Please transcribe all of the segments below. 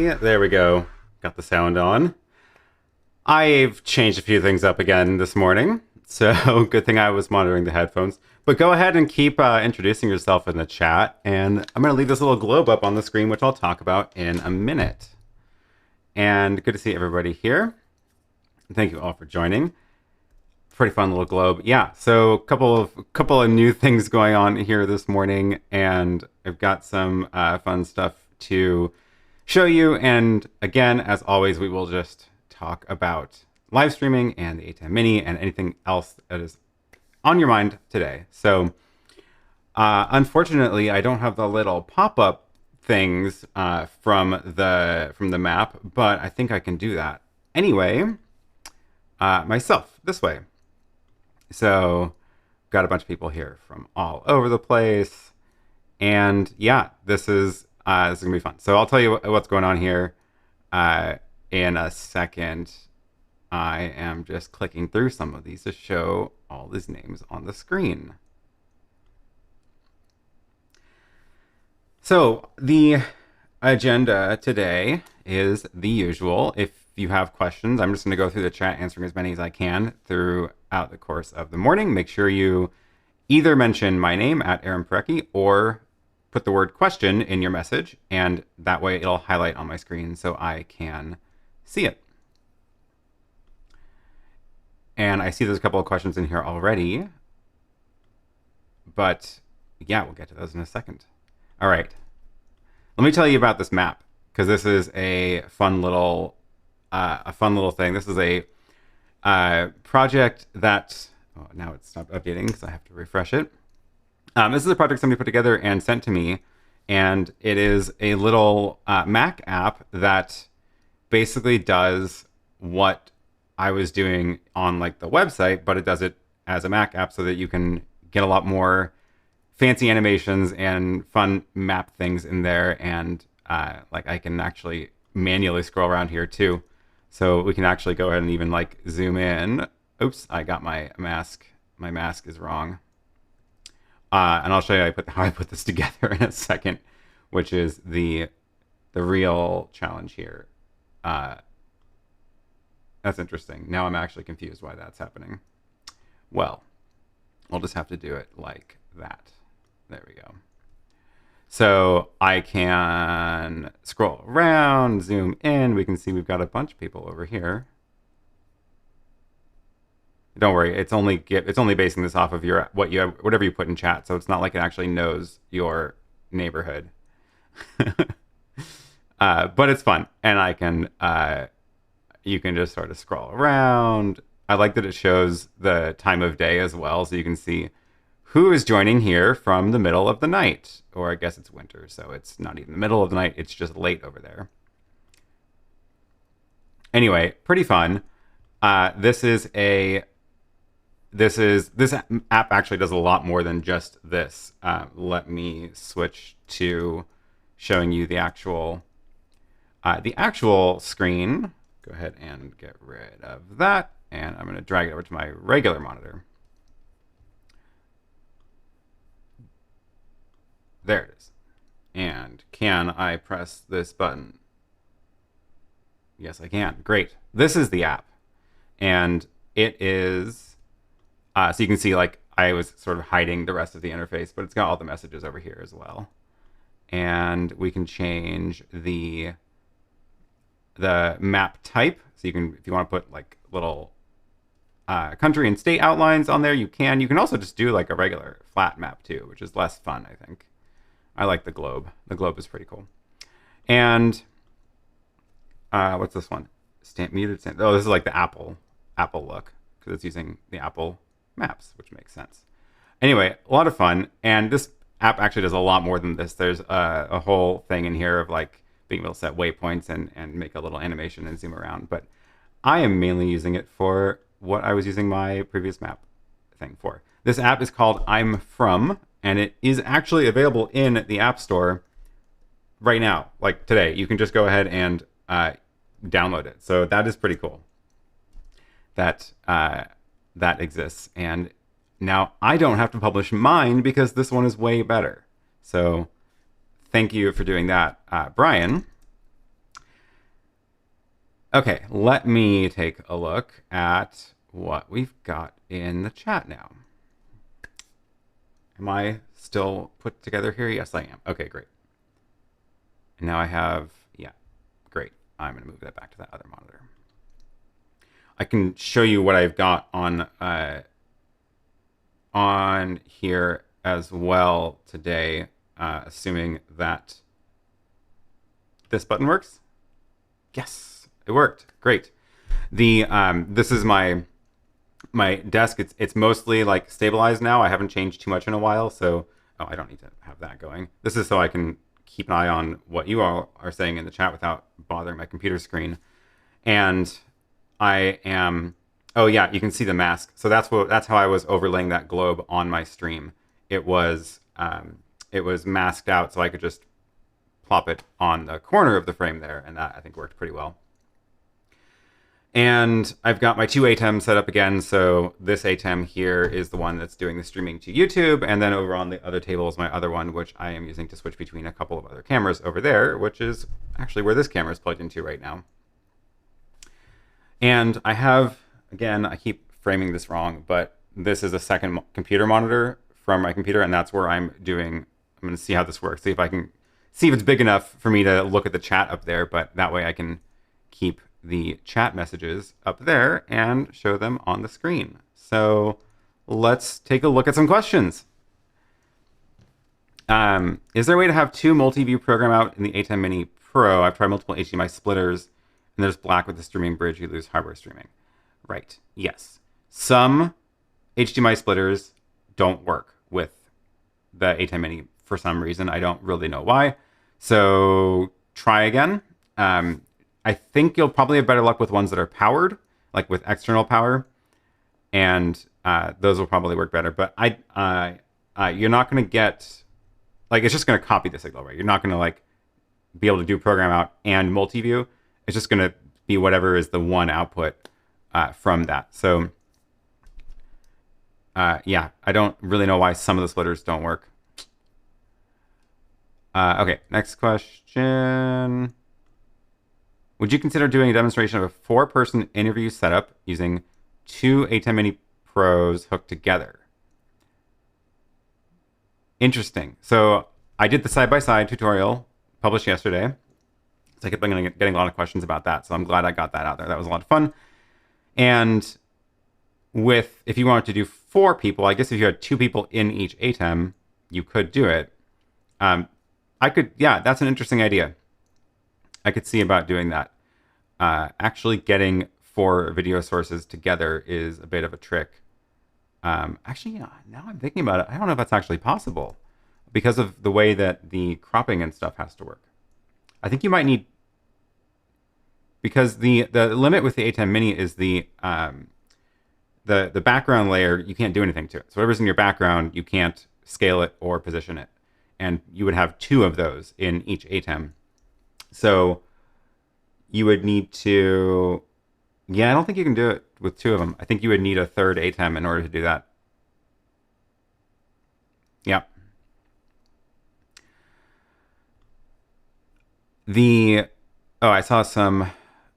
everybody. There we go. Got the sound on. I've changed a few things up again this morning, so good thing I was monitoring the headphones. But go ahead and keep introducing yourself in the chat, and I'm going to leave this little globe up on the screen, which I'll talk about in a minute. And good to see everybody here. Thank you all for joining. Pretty fun little globe. Yeah, so a couple of new things going on here this morning, and I've got some fun stuff to show you. And again, as always, we will just talk about live streaming and the ATEM Mini and anything else that is on your mind today. So unfortunately, I don't have the little pop-up things from the map, but I think I can do that anyway myself this way. So got a bunch of people here from all over the place, and yeah, this is gonna be fun. So I'll tell you what's going on here in a second. I am just clicking through some of these to show all these names on the screen. So the agenda today is the usual. If you have questions, I'm just going to go through the chat, answering as many as I can throughout the course of the morning. Make sure you either mention my name at Aaron Parecki or put the word question in your message, and that way it'll highlight on my screen so I can see it. And I see there's a couple of questions in here already, but yeah, we'll get to those in a second. All right, let me tell you about this map, because this is a fun little thing. This is a project that, oh, now it's stopped updating because I have to refresh it. This is a project somebody put together and sent to me, and it is a little Mac app that basically does what I was doing on like the website, but it does it as a Mac app so that you can get a lot more fancy animations and fun map things in there. And like I can actually manually scroll around here too. So we can actually go ahead and even like zoom in. Oops, I got my mask. My mask is wrong. And I'll show you how I put this together in a second, which is the real challenge here. That's interesting. Now I'm actually confused why that's happening. Well, we'll just have to do it like that. There we go. So I can scroll around, zoom in. We can see we've got a bunch of people over here. Don't worry, it's only basing this off of whatever you put in chat. So it's not like it actually knows your neighborhood. But it's fun, and I can you can just sort of scroll around. I like that it shows the time of day as well, so you can see who is joining here from the middle of the night. Or I guess it's winter, so it's not even the middle of the night, it's just late over there. Anyway, pretty fun. This app actually does a lot more than just this. Let me switch to showing you the actual screen. Go ahead and get rid of that, and I'm going to drag it over to my regular monitor. There it is. And can I press this button? Yes, I can. Great. This is the app, and it is so you can see, like, I was sort of hiding the rest of the interface, but it's got all the messages over here as well. And we can change the map type. So you can, if you want to put like little country and state outlines on there, you can. You can also just do like a regular flat map too, which is less fun, I think. I like the globe. The globe is pretty cool. And what's this one? Muted stamp. Oh, this is like the Apple look, because it's using the Apple maps, which makes sense. Anyway, a lot of fun. And this app actually does a lot more than this. There's a whole thing in here of like being able to set waypoints and make a little animation and zoom around. But I am mainly using it for what I was using my previous map thing for. This app is called I'm From, and it is actually available in the App Store right now, like today. You can just go ahead and download it. So that is pretty cool that that exists. And now I don't have to publish mine because this one is way better. So thank you for doing that, Brian. Okay, let me take a look at what we've got in the chat now. Am I still put together here? Yes, I am. Okay, great. And now I have, yeah, great. I'm going to move that back to that other monitor. I can show you what I've got on here as well today, assuming that this button works. Yes, it worked. Great. The this is my desk. It's mostly like stabilized now. I haven't changed too much in a while, so I don't need to have that going. This is so I can keep an eye on what you all are saying in the chat without bothering my computer screen. And I am, oh yeah, you can see the mask. So that's how I was overlaying that globe on my stream. It was masked out, so I could just plop it on the corner of the frame there, and that I think worked pretty well. And I've got my two ATEMs set up again. So this ATEM here is the one that's doing the streaming to YouTube. And then over on the other table is my other one, which I am using to switch between a couple of other cameras over there, which is actually where this camera is plugged into right now. And I have, again, I keep framing this wrong, but this is a second computer monitor from my computer. And that's where I'm going to see how this works. See if I can see if it's big enough for me to look at the chat up there. But that way I can keep the chat messages up there and show them on the screen. So let's take a look at some questions. Is there a way to have two multi-view program out in the ATEM Mini Pro? I've tried multiple HDMI splitters, and there's black with the streaming bridge. You lose hardware streaming. Right. Yes. Some HDMI splitters don't work with the ATEM Mini for some reason. I don't really know why. So try again. I think you'll probably have better luck with ones that are powered, like with external power, and those will probably work better. But you're not going to get, like, it's just going to copy the signal, right? You're not going to like be able to do program out and multi-view. It's just going to be whatever is the one output from that. So yeah, I don't really know why some of the splitters don't work. Okay, next question. Would you consider doing a demonstration of a 4-person interview setup using two ATEM Mini Pros hooked together? Interesting. So I did the side-by-side tutorial published yesterday. So I kept getting a lot of questions about that. So I'm glad I got that out there. That was a lot of fun. And if you wanted to do 4 people, I guess if you had 2 people in each ATEM, you could do it. Yeah, that's an interesting idea. I could see about doing that. Actually getting 4 video sources together is a bit of a trick. Actually, yeah, now I'm thinking about it, I don't know if that's actually possible because of the way that the cropping and stuff has to work. I think you might need, because the limit with the ATEM Mini is the background layer, you can't do anything to it. So whatever's in your background, you can't scale it or position it. And you would have 2 of those in each ATEM. So you would need to, yeah, I don't think you can do it with 2 of them. I think you would need a 3rd ATEM in order to do that. Yeah. I saw some,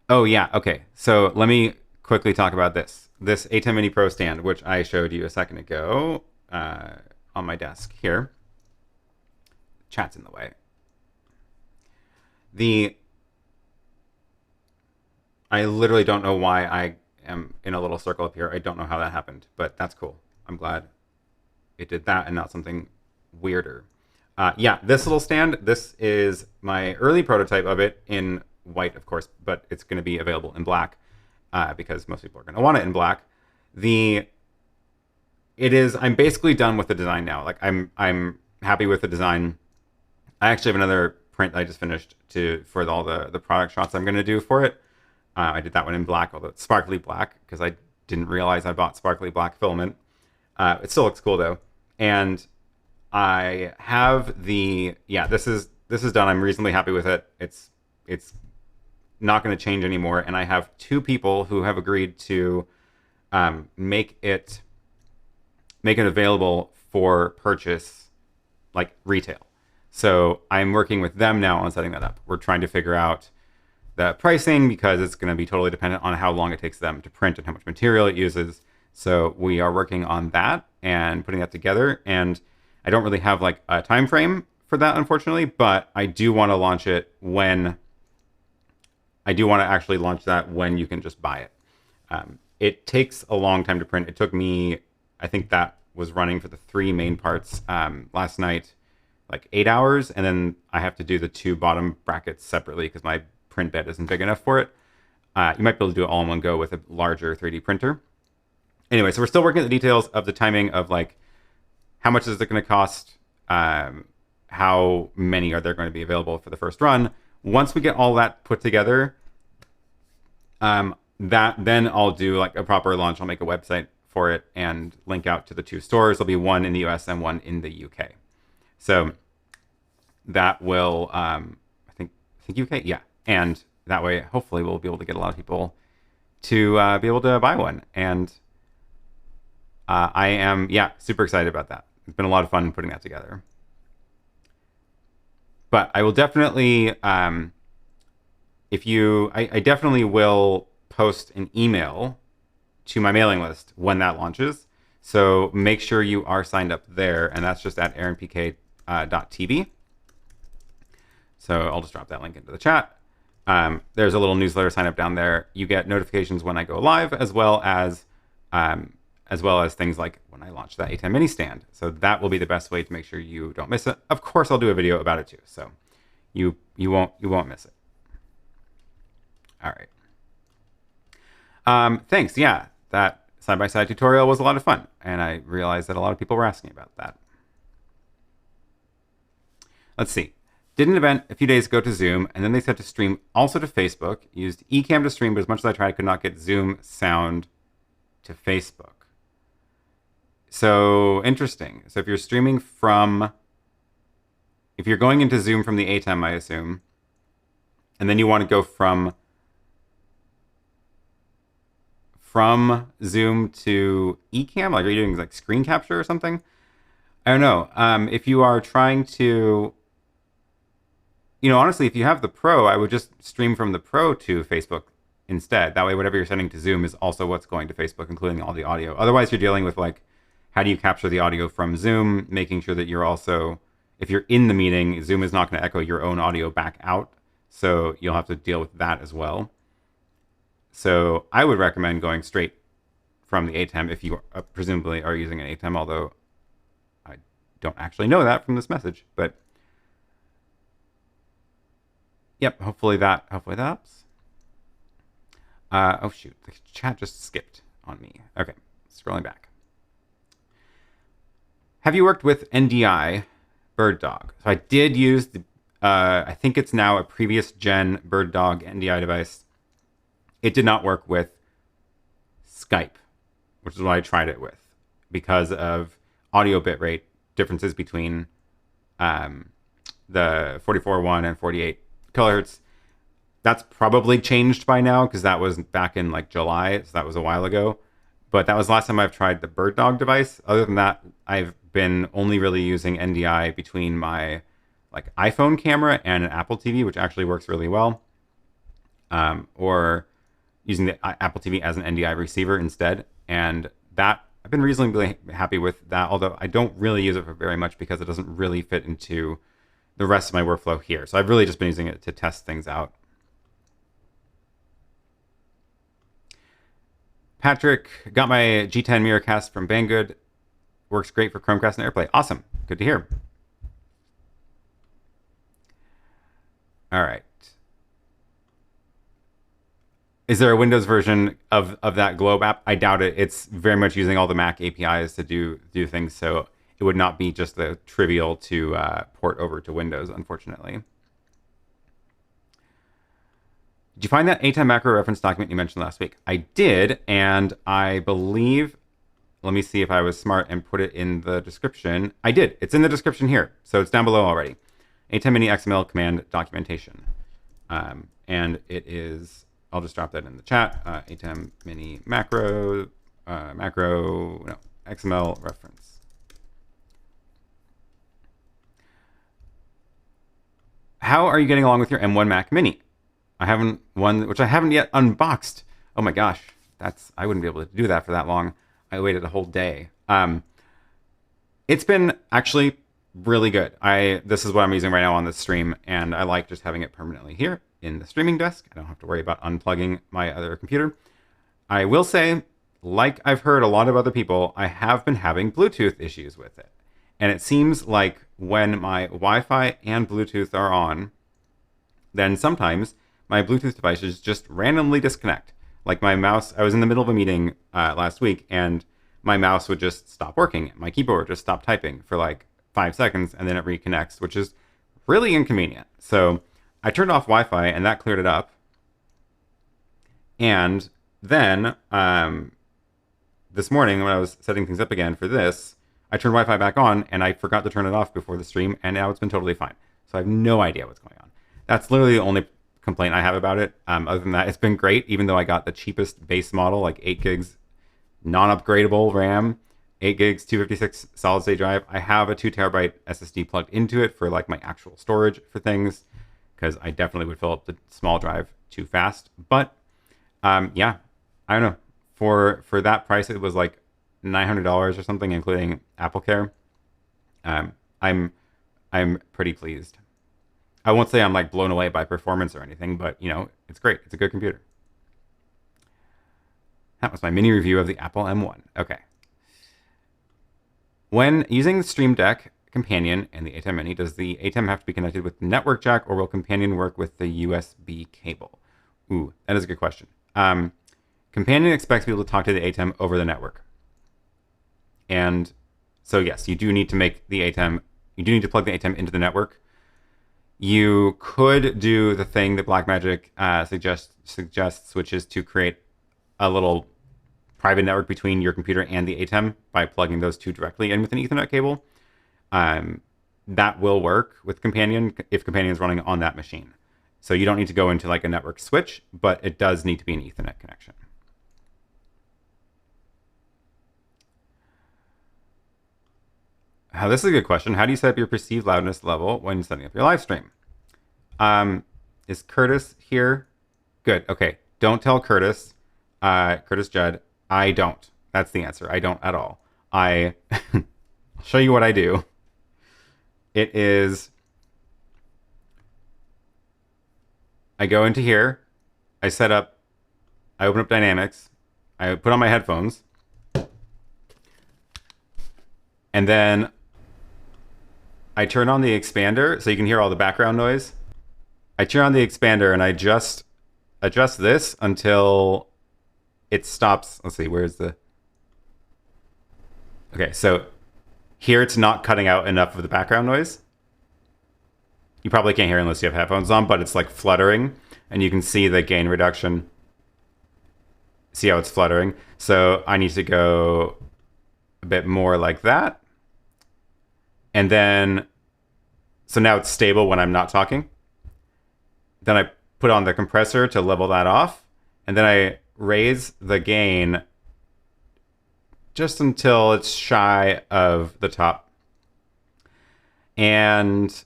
oh yeah, okay. So let me quickly talk about this. This ATEM Mini Pro stand, which I showed you a second ago on my desk here. Chat's in the way. I literally don't know why I am in a little circle up here. I don't know how that happened, but that's cool. I'm glad it did that and not something weirder. Yeah, this little stand, this is my early prototype of it in white, of course, but it's going to be available in black because most people are going to want it in black. I'm basically done with the design now. Like I'm happy with the design. I actually have another print that I just finished for all the product shots I'm going to do for it. I did that one in black, although it's sparkly black because I didn't realize I bought sparkly black filament. It still looks cool though. And I have this is done. I'm reasonably happy with it. It's not going to change anymore. And I have 2 people who have agreed to make it available for purchase, like retail. So I'm working with them now on setting that up. We're trying to figure out the pricing because it's going to be totally dependent on how long it takes them to print and how much material it uses. So we are working on that and putting that together. And I don't really have like a time frame for that, unfortunately, but I do want to launch it when actually launch that when you can just buy it. It takes a long time to print. It took me, I think that was running for the 3 main parts last night, like 8 hours. And then I have to do the 2 bottom brackets separately because my print bed isn't big enough for it. You might be able to do it all in one go with a larger 3D printer. Anyway, so we're still working at the details of the timing of like, how much is it going to cost? How many are there going to be available for the first run? Once we get all that put together, then I'll do like a proper launch. I'll make a website for it and link out to the 2 stores. There'll be one in the US and one in the UK. So that will, I think UK, yeah. And that way, hopefully, we'll be able to get a lot of people to be able to buy one. And I am, super excited about that. It's been a lot of fun putting that together. But I will definitely, I definitely will post an email to my mailing list when that launches. So make sure you are signed up there, and that's just at aaronpk.tv. So I'll just drop that link into the chat. There's a little newsletter sign up down there. You get notifications when I go live, as well as things like when I launch that ATEM Mini stand. So that will be the best way to make sure you don't miss it. Of course, I'll do a video about it too, so you won't miss it. All right. Thanks. Yeah, that side-by-side tutorial was a lot of fun, and I realized that a lot of people were asking about that. Let's see. Did an event a few days ago to Zoom, and then they said to stream also to Facebook. Used Ecamm to stream, but as much as I tried, I could not get Zoom sound to Facebook. So interesting. So if you're streaming if you're going into Zoom from the ATEM, I assume, and then you want to go from Zoom to Ecamm, like are you doing like screen capture or something? I don't know. If you are trying to, honestly, if you have the Pro, I would just stream from the Pro to Facebook instead. That way, whatever you're sending to Zoom is also what's going to Facebook, including all the audio. Otherwise, you're dealing with like, how do you capture the audio from Zoom, making sure that you're also, if you're in the meeting, Zoom is not going to echo your own audio back out. So you'll have to deal with that as well. So I would recommend going straight from the ATEM if you presumably are using an ATEM, although I don't actually know that from this message. But yep, hopefully that helps. Oh shoot, the chat just skipped on me. Okay, scrolling back. Have you worked with NDI BirdDog? So I did use the, I think it's now a previous gen BirdDog NDI device. It did not work with Skype, which is what I tried it with, because of audio bitrate differences between the 44.1 and 48 kilohertz. That's probably changed by now because that was back in like July, so that was a while ago. But that was the last time I've tried the BirdDog device. Other than that, I've been only really using NDI between my like iPhone camera and an Apple TV, which actually works really well. Or using the Apple TV as an NDI receiver instead. And that, I've been reasonably happy with that, although I don't really use it for very much because it doesn't really fit into the rest of my workflow here. So I've really just been using it to test things out. Patrick, got my G10 Miracast from Banggood. Works great for Chromecast and AirPlay. Awesome. Good to hear. All right. Is there a Windows version of that Globe app? I doubt it. It's very much using all the Mac APIs to do things, so it would not be just the trivial to port over to Windows, unfortunately. Did you find that ATEM macro reference document you mentioned last week? I did, and I believe, let me see if I was smart and put it in the description. I did. It's in the description here, so it's down below already. ATEM Mini XML command documentation. And it is, I'll just drop that in the chat. ATEM Mini macro, XML reference. How are you getting along with your M1 Mac Mini? I haven't one which I haven't yet unboxed. Oh my gosh, I wouldn't be able to do that for that long. I waited a whole day. It's been actually really good. This is what I'm using right now on the stream, and I like just having it permanently here in the streaming desk. I don't have to worry about unplugging my other computer. I will say, like I've heard a lot of other people, I have been having Bluetooth issues with it. And it seems like when my Wi-Fi and Bluetooth are on, then sometimes my Bluetooth devices just randomly disconnect. Like my mouse, I was in the middle of a meeting last week, and my mouse would just stop working. My keyboard would just stop typing for like 5 seconds, and then it reconnects, which is really inconvenient. So I turned off Wi-Fi, and that cleared it up. And then this morning, when I was setting things up again for this, I turned Wi-Fi back on, and I forgot to turn it off before the stream, and now it's been totally fine. So I have no idea what's going on. That's literally the only complaint I have about it. Other than that, it's been great, even though I got the cheapest base model, like 8 gigs non-upgradable RAM, 8 gigs, 256 solid-state drive. I have a 2 terabyte SSD plugged into it for like my actual storage for things, because I definitely would fill up the small drive too fast. But yeah, I don't know. For that price, it was like $900 or something, including Apple Care. I'm pretty pleased. I won't say I'm like blown away by performance or anything, but you know, it's great. It's a good computer. That was my mini review of the Apple M1. Okay. When using the Stream Deck Companion and the ATEM Mini, does the ATEM have to be connected with the network jack, or will Companion work with the USB cable? Ooh, that is a good question. Companion expects people to talk to the ATEM over the network. And so yes, you do need to make the ATEM, you do need to plug the ATEM into the network. You could do the thing that Blackmagic suggests, which is to create a little private network between your computer and the ATEM by plugging those two directly in with an Ethernet cable. That will work with Companion if Companion is running on that machine. So you don't need to go into like a network switch, but it does need to be an Ethernet connection. This is a good question. How do you set up your perceived loudness level when setting up your live stream? Is Curtis here? Good. Okay. Don't tell Curtis. Curtis Judd. I don't. That's the answer. I don't at all. I'll show you what I do. It is, I go into here, I open up Dynamics, I put on my headphones, and then I turn on the expander so you can hear all the background noise. I turn on the expander and I just adjust this until it stops. Let's see, where's the... Okay, so here it's not cutting out enough of the background noise. You probably can't hear it unless you have headphones on, but it's like fluttering, and you can see the gain reduction. See how it's fluttering? So I need to go a bit more like that. And then, so now it's stable when I'm not talking. Then I put on the compressor to level that off. And then I raise the gain just until it's shy of the top. And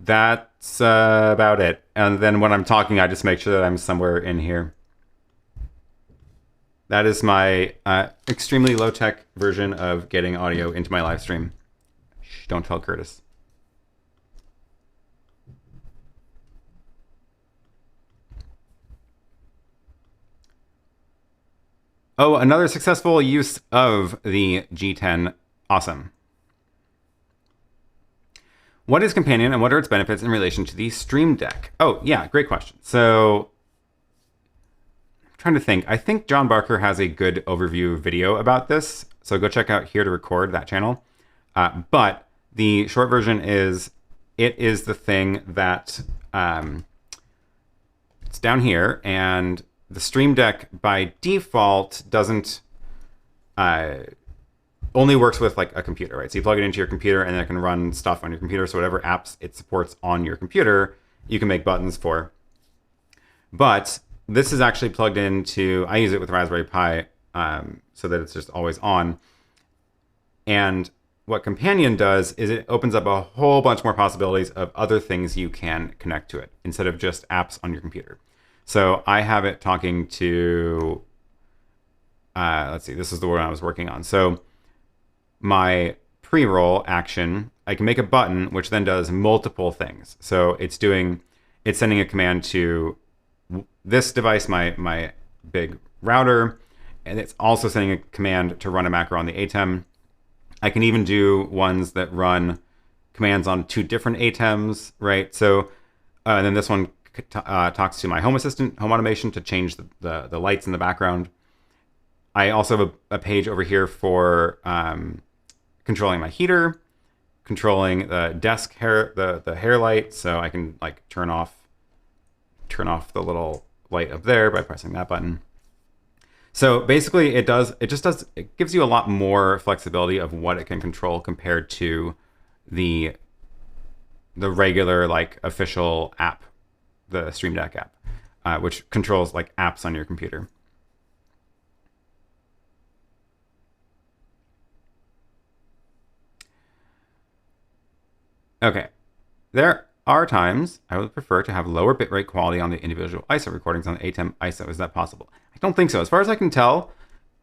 that's about it. And then when I'm talking, I just make sure that I'm somewhere in here. That is my extremely low-tech version of getting audio into my live stream. Shh, don't tell Curtis. Oh, another successful use of the G10. Awesome. What is Companion and what are its benefits in relation to the Stream Deck? Oh, yeah, great question. So, I'm trying to think. I think John Barker has a good overview video about this. So go check out Here to Record, that channel. But the short version is, it is the thing that, it's down here, and the Stream Deck by default doesn't, only works with like a computer, right? So you plug it into your computer and then it can run stuff on your computer. So whatever apps it supports on your computer, you can make buttons for. But this is actually plugged into, I use it with Raspberry Pi so that it's just always on. And what Companion does is it opens up a whole bunch more possibilities of other things you can connect to it instead of just apps on your computer. So I have it talking to, let's see, this is the one I was working on. So my pre-roll action, I can make a button which then does multiple things. So it's sending a command to this device, my big router, and it's also sending a command to run a macro on the ATEM. I can even do ones that run commands on 2 different ATEMs, right? So, and then this one talks to my Home Assistant, Home Automation, to change the lights in the background. I also have a page over here for controlling my heater, controlling the desk hair, the hair light, so I can like turn off the little light up there by pressing that button. So basically it gives you a lot more flexibility of what it can control compared to the regular like official app, the Stream Deck app, which controls like apps on your computer. Okay, there are times I would prefer to have lower bitrate quality on the individual ISO recordings on the ATEM ISO. Is that possible? I don't think so. As far as I can tell,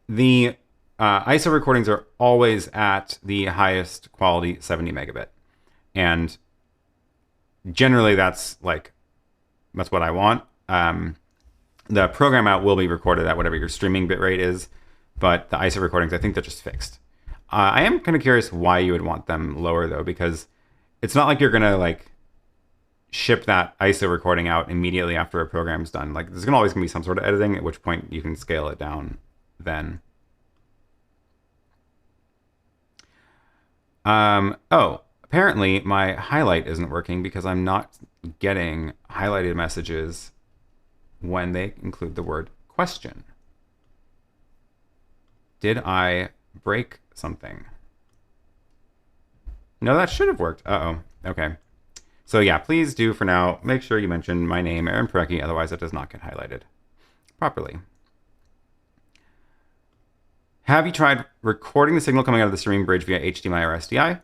the ISO recordings are always at the highest quality 70 megabit. And generally that's what I want. The program out will be recorded at whatever your streaming bitrate is, but the ISO recordings, I think they're just fixed. I am kind of curious why you would want them lower though, because it's not like you're gonna like ship that ISO recording out immediately after a program's done. Like there's always gonna be some sort of editing, at which point you can scale it down then. Oh, apparently my highlight isn't working because I'm not getting highlighted messages when they include the word question. Did I break something? No, that should have worked. Uh-oh. Okay. So yeah, please do for now make sure you mention my name, Aaron Parecki, otherwise it does not get highlighted properly. Have you tried recording the signal coming out of the streaming bridge via HDMI or SDI?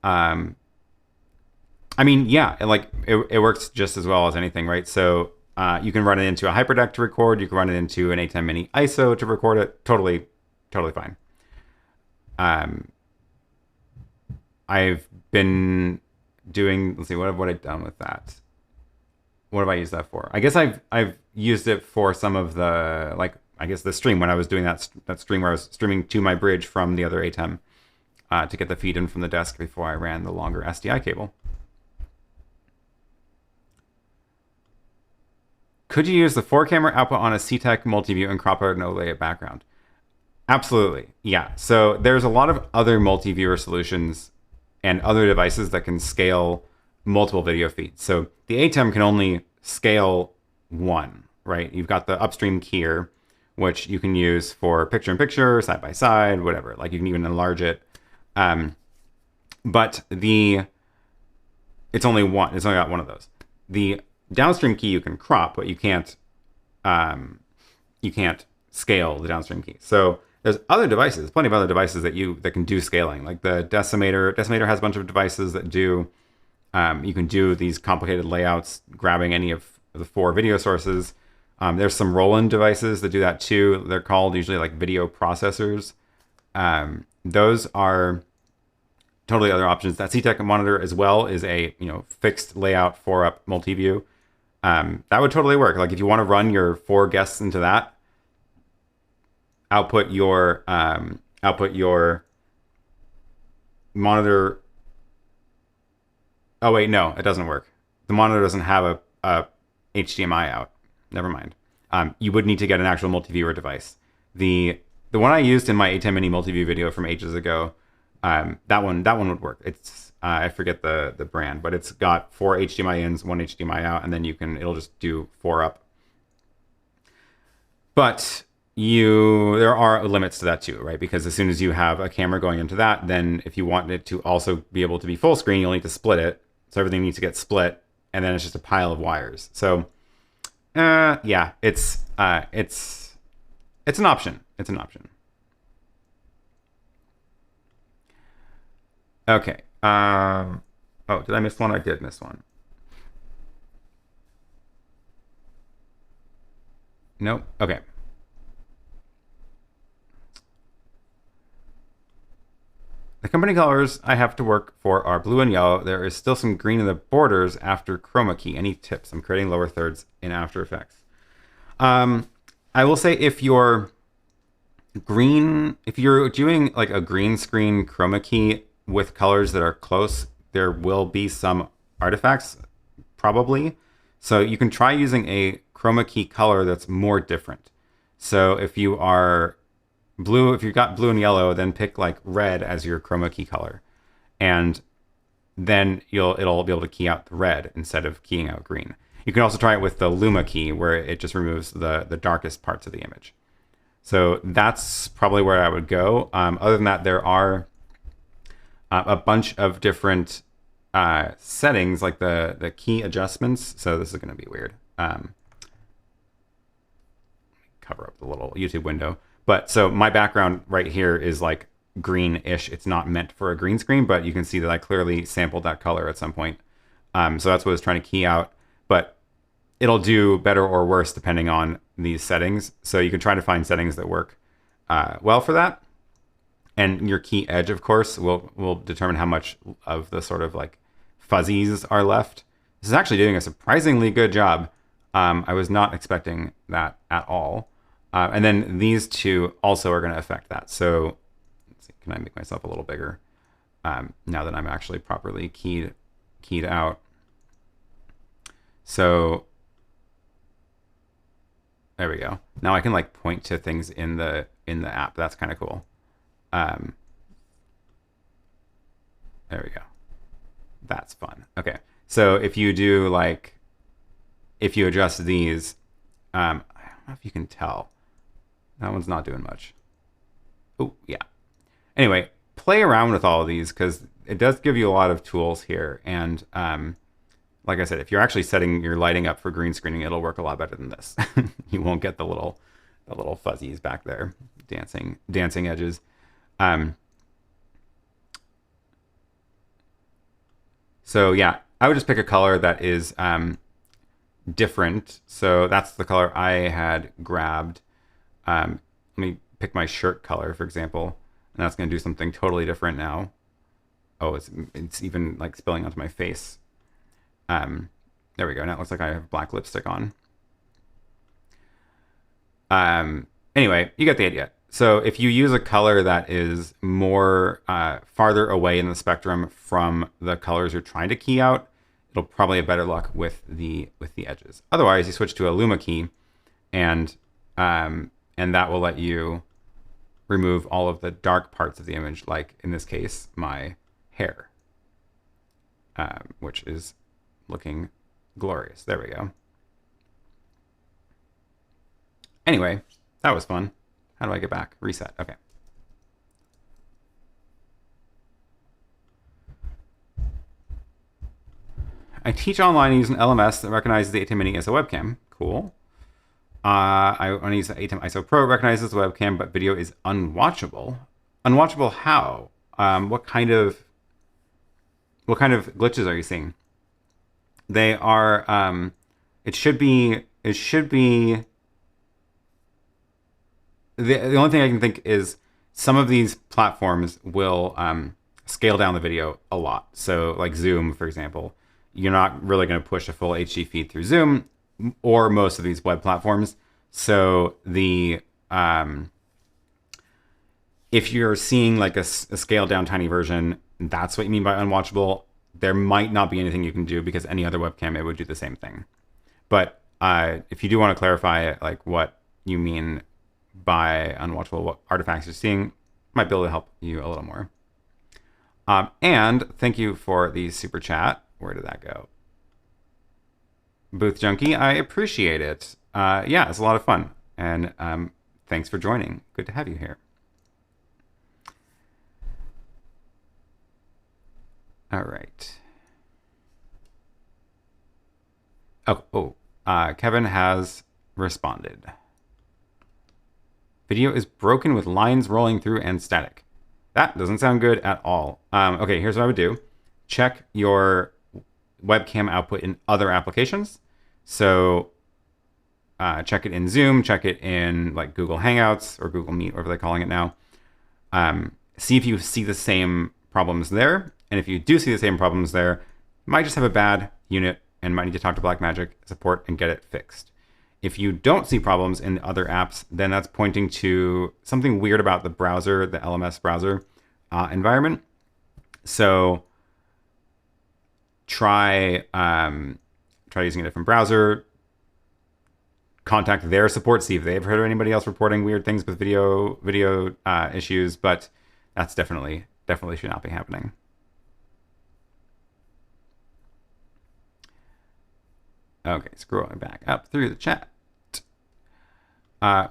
I mean, yeah, it works just as well as anything, right? So you can run it into a Hyperdeck to record. You can run it into an ATEM Mini ISO to record it. Totally fine. I've been doing, let's see, what have I done with that? What have I used that for? I guess I've used it for some of the, like, I guess the stream, when I was doing that stream where I was streaming to my bridge from the other ATEM to get the feed in from the desk before I ran the longer SDI cable. Could you use the 4-camera output on a CTEK multi-view and crop out an OLED background? Absolutely, yeah. So there's a lot of other multi-viewer solutions and other devices that can scale multiple video feeds. So the ATEM can only scale one, right? You've got the upstream keyer, which you can use for picture-in-picture, side-by-side, whatever. Like you can even enlarge it. But it's only got one of those. The downstream key you can crop, but you can't scale the downstream key. So there's other devices, plenty of other devices that can do scaling. Like the Decimator. Decimator has a bunch of devices that do. You can do these complicated layouts, grabbing any of the 4 video sources. There's some Roland devices that do that too. They're called usually like video processors. Those are totally other options. That CTEK monitor as well is a fixed layout 4-up multi-view. That would totally work. Like if you want to run your 4 guests into that, output your monitor. Oh wait, no, it doesn't work. The monitor doesn't have a HDMI out. Never mind. You would need to get an actual multi-viewer device. The one I used in my ATEM Mini multi-view video from ages ago, that one would work. It's I forget the brand, but it's got 4 HDMI ins, 1 HDMI out, and then it'll just do 4-up. But there are limits to that too, right? Because as soon as you have a camera going into that, then if you want it to also be able to be full screen, you'll need to split it. So everything needs to get split, and then it's just a pile of wires. So yeah, it's an option. It's an option. Okay. Oh, did I miss one? I did miss one. Nope. Okay. The company colors I have to work for are blue and yellow. There is still some green in the borders after Chroma Key. Any tips? I'm creating lower thirds in After Effects. I will say if you're doing like a green screen Chroma Key with colors that are close, there will be some artifacts probably. So you can try using a Chroma Key color that's more different. So if you are blue, if you've got blue and yellow, then pick like red as your Chroma Key color. And then it'll be able to key out the red instead of keying out green. You can also try it with the Luma key where it just removes the darkest parts of the image. So that's probably where I would go. Other than that, there are a bunch of different settings, like the key adjustments. So this is going to be weird. Cover up the little YouTube window. But so my background right here is like green-ish. It's not meant for a green screen, but you can see that I clearly sampled that color at some point. So that's what I was trying to key out. But it'll do better or worse depending on these settings. So you can try to find settings that work well for that. And your key edge, of course, will determine how much of the sort of like fuzzies are left. This is actually doing a surprisingly good job. I was not expecting that at all. And then these two also are going to affect that. So let's see, can I make myself a little bigger now that I'm actually properly keyed out? So there we go. Now I can like point to things in the app. That's kind of cool. There we go. That's fun. Okay. So if you do like, if you adjust these, I don't know if you can tell. That one's not doing much. Oh, yeah. Anyway, play around with all of these because it does give you a lot of tools here. And like I said, if you're actually setting your lighting up for green screening, it'll work a lot better than this. You won't get the little fuzzies back there, dancing edges. So yeah, I would just pick a color that is different. So that's the color I had grabbed. Let me pick my shirt color, for example, and that's going to do something totally different now. Oh, it's even like spilling onto my face. There we go. Now it looks like I have black lipstick on. Anyway, you get the idea. So if you use a color that is more farther away in the spectrum from the colors you're trying to key out, it'll probably have better luck with the edges. Otherwise, you switch to a Luma key, and that will let you remove all of the dark parts of the image, like in this case, my hair, which is looking glorious. There we go. Anyway, that was fun. How do I get back? Reset. Okay. I teach online using LMS that recognizes the ATEM Mini ISO webcam. Cool. I want to use the ATEM ISO Pro. It recognizes the webcam, but video is unwatchable. Unwatchable how? What kind of glitches are you seeing? They are. It should be. The only thing I can think is some of these platforms will scale down the video a lot. So like Zoom, for example, you're not really going to push a full HD feed through Zoom or most of these web platforms. So the if you're seeing like a scaled down tiny version, that's what you mean by unwatchable. There might not be anything you can do because any other webcam, it would do the same thing. But if you do want to clarify like what you mean by unwatchable, what artifacts you're seeing, might be able to help you a little more. And thank you for the super chat. Where did that go? Booth Junkie, I appreciate it. Yeah, it's a lot of fun. And thanks for joining. Good to have you here. All right. Kevin has responded. Video is broken with lines rolling through and static. That doesn't sound good at all. Okay, here's what I would do. Check your webcam output in other applications. So check it in Zoom, check it in like Google Hangouts or Google Meet, whatever they're calling it now. See if you see the same problems there. And if you do see the same problems there, you might just have a bad unit and might need to talk to Blackmagic support and get it fixed. If you don't see problems in the other apps, then that's pointing to something weird about the browser, the LMS browser environment. So try using a different browser, contact their support, see if they've heard of anybody else reporting weird things with video issues, but that's definitely should not be happening. Okay, scrolling back up through the chat.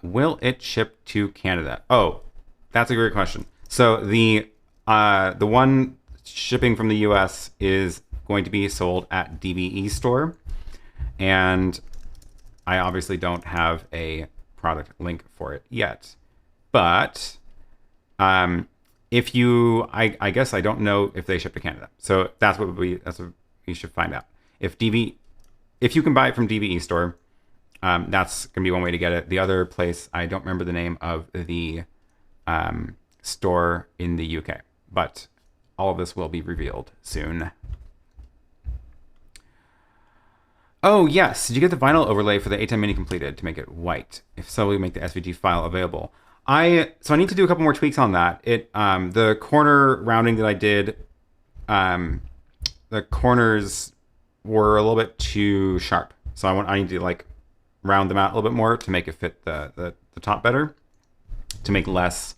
Will it ship to Canada? Oh, that's a great question. So the one shipping from the US is going to be sold at DVE Store, and I obviously don't have a product link for it yet. But if you, I guess I don't know if they ship to Canada. So that's what we should find out. If you can buy it from DVE Store, that's going to be one way to get it. The other place, I don't remember the name of the store in the UK, but all of this will be revealed soon. Oh, yes. Did you get the vinyl overlay for the ATEM Mini completed to make it white? If so, we make the SVG file available. So I need to do a couple more tweaks on that. The corner rounding that I did, the corners were a little bit too sharp. So I need to like round them out a little bit more to make it fit the top better, to make less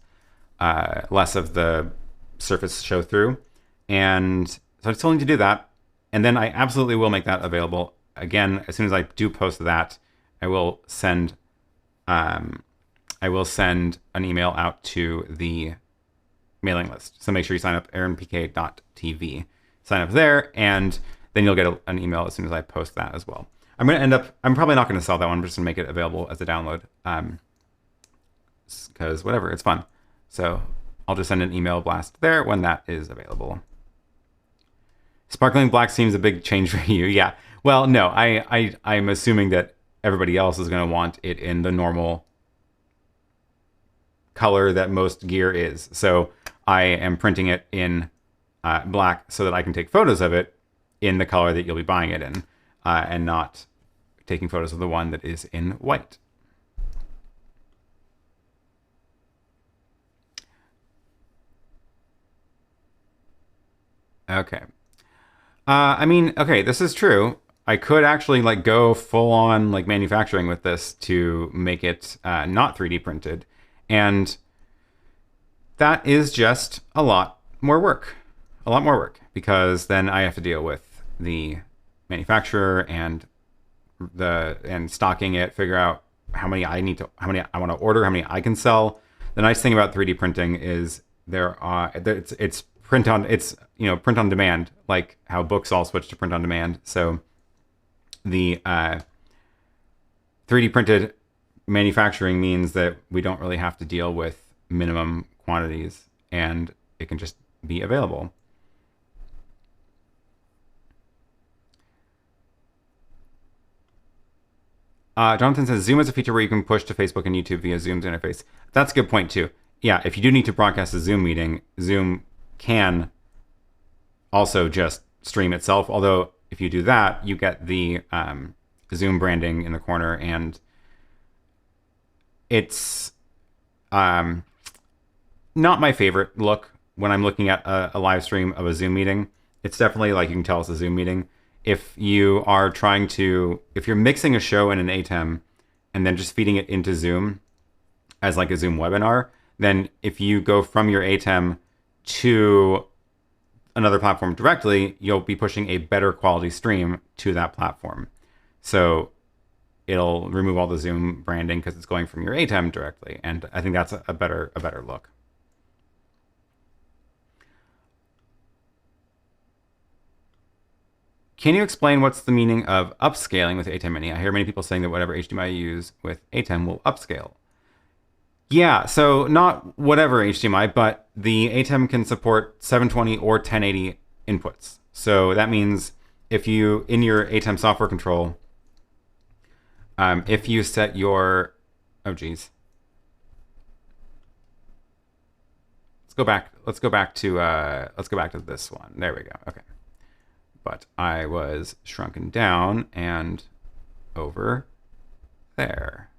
of the surface show through. And so I still need to do that. And then I absolutely will make that available. Again, as soon as I do post that, I will send an email out to the mailing list. So make sure you sign up aaronpk.tv. Sign up there, and then you'll get an email as soon as I post that as well. I'm probably not going to sell that one. I'm just going to make it available as a download. Because whatever, it's fun. So I'll just send an email blast there when that is available. Sparkling black seems a big change for you. Yeah. Well, no, I'm assuming that everybody else is going to want it in the normal color that most gear is. So I am printing it in black so that I can take photos of it in the color that you'll be buying it in, and not taking photos of the one that is in white. Okay. I mean, okay, this is true. I could actually like go full on like manufacturing with this to make it not 3D printed. And that is just a lot more work. Because then I have to deal with the manufacturer and stocking it, figure out how many I want to order, how many I can sell. The nice thing about 3D printing is it's print on demand, like how books all switch to print on demand. So the 3D printed manufacturing means that we don't really have to deal with minimum quantities, and it can just be available. Jonathan says Zoom has a feature where you can push to Facebook and YouTube via Zoom's interface. That's a good point too. Yeah, if you do need to broadcast a Zoom meeting, Zoom can also just stream itself. Although if you do that, you get the Zoom branding in the corner, and it's not my favorite look when I'm looking at a live stream of a Zoom meeting. It's definitely like you can tell it's a Zoom meeting. If you are if you're mixing a show in an ATEM and then just feeding it into Zoom as like a Zoom webinar, then if you go from your ATEM to another platform directly, you'll be pushing a better quality stream to that platform. So it'll remove all the Zoom branding because it's going from your ATEM directly. And I think that's a better look. Can you explain what's the meaning of upscaling with ATEM Mini? I hear many people saying that whatever HDMI you use with ATEM will upscale. Yeah, so not whatever HDMI, but the ATEM can support 720 or 1080 inputs. So that means if you, in your ATEM software control, if you set your, oh geez. Let's go back to this one. There we go. Okay. But I was shrunken down and over there.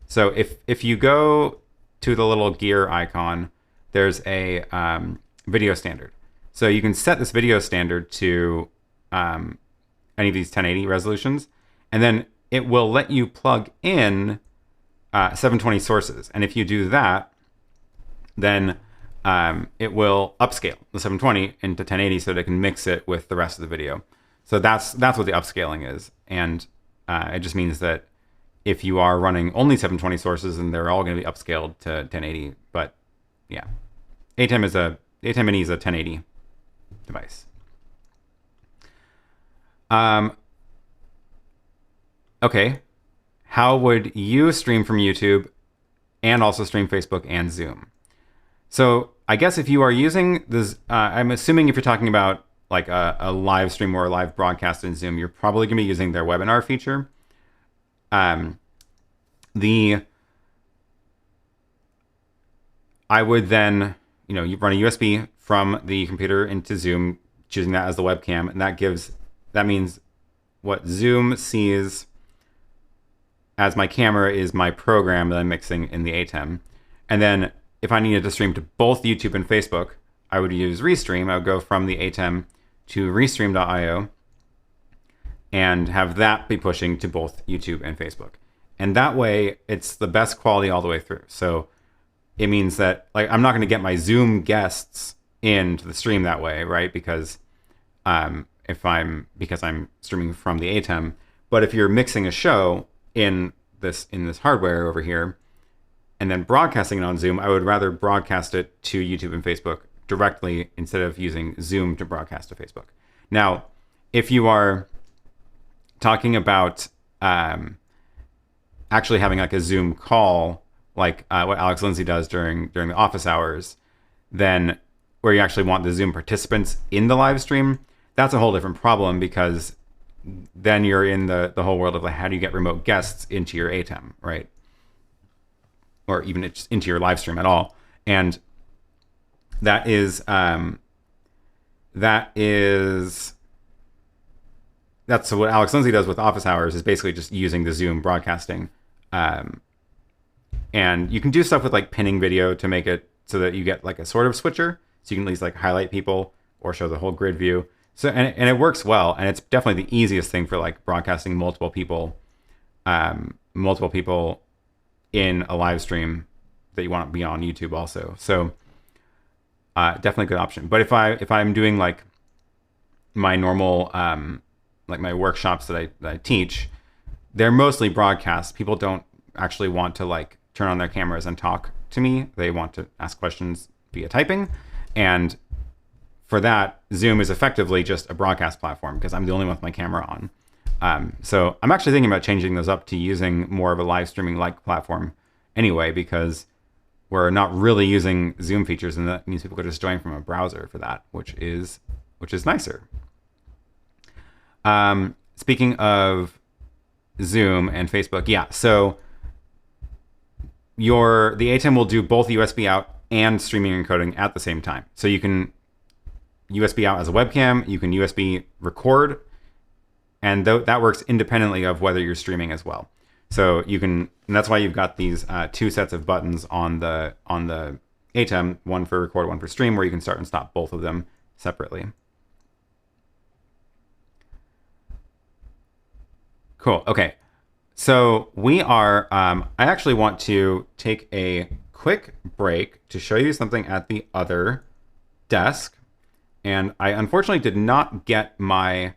So if you go to the little gear icon, there's a video standard. So you can set this video standard to any of these 1080 resolutions, and then it will let you plug in 720 sources. And if you do that, then it will upscale the 720 into 1080 so that it can mix it with the rest of the video. So that's what the upscaling is, and it just means that if you are running only 720 sources, then they're all going to be upscaled to 1080. But yeah, ATEM Mini is a 1080 device. Okay, how would you stream from YouTube and also stream Facebook and Zoom? So I guess if you are using this, I'm assuming if you're talking about like a live stream or a live broadcast in Zoom, you're probably going to be using their webinar feature. I would then, you run a USB from the computer into Zoom, choosing that as the webcam, and that means what Zoom sees as my camera is my program that I'm mixing in the ATEM. And then if I needed to stream to both YouTube and Facebook, I would use Restream. I would go from the ATEM to restream.io and have that be pushing to both YouTube and Facebook. And that way, it's the best quality all the way through. So it means that I'm not going to get my Zoom guests into the stream that way, right? Because I'm streaming from the ATEM. But if you're mixing a show in this hardware over here, and then broadcasting it on Zoom, I would rather broadcast it to YouTube and Facebook directly instead of using Zoom to broadcast to Facebook. Now, if you are talking about actually having like a Zoom call, like what Alex Lindsay does during the office hours, then where you actually want the Zoom participants in the live stream, that's a whole different problem, because then you're in the whole world of like, how do you get remote guests into your ATEM, right? Or even into your live stream at all. And that's what Alex Lindsay does with office hours, is basically just using the Zoom broadcasting. And you can do stuff with like pinning video to make it so that you get like a sort of switcher, so you can at least like highlight people or show the whole grid view. So and it works well, and it's definitely the easiest thing for like broadcasting multiple people in a live stream that you want to be on YouTube also. So definitely a good option. But if I'm doing like my normal like my workshops that I teach, they're mostly broadcast. People don't actually want to like turn on their cameras and talk to me. They want to ask questions via typing. And for that, Zoom is effectively just a broadcast platform because I'm the only one with my camera on. So I'm actually thinking about changing those up to using more of a live streaming like platform anyway, because we're not really using Zoom features, and that means people could just join from a browser for that, which is nicer. Speaking of Zoom and Facebook, yeah, so the ATEM will do both USB out and streaming and encoding at the same time. So you can USB out as a webcam, you can USB record, and that works independently of whether you're streaming as well. So you can, and that's why you've got these two sets of buttons on the ATEM, one for record, one for stream, where you can start and stop both of them separately. Cool. Okay. So we are, I actually want to take a quick break to show you something at the other desk. And I unfortunately did not get my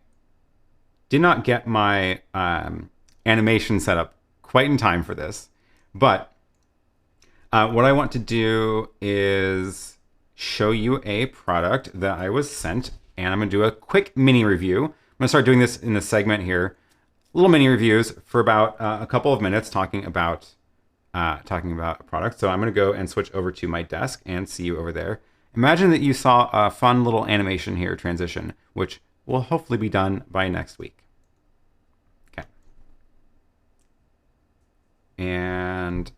animation set up quite in time for this. But what I want to do is show you a product that I was sent, and I'm going to do a quick mini review. I'm going to start doing this in this segment here. Little mini reviews for about a couple of minutes, talking about talking about a product. So I'm going to go and switch over to my desk and see you over there. Imagine that you saw a fun little animation here, transition, which will hopefully be done by next week. Okay. And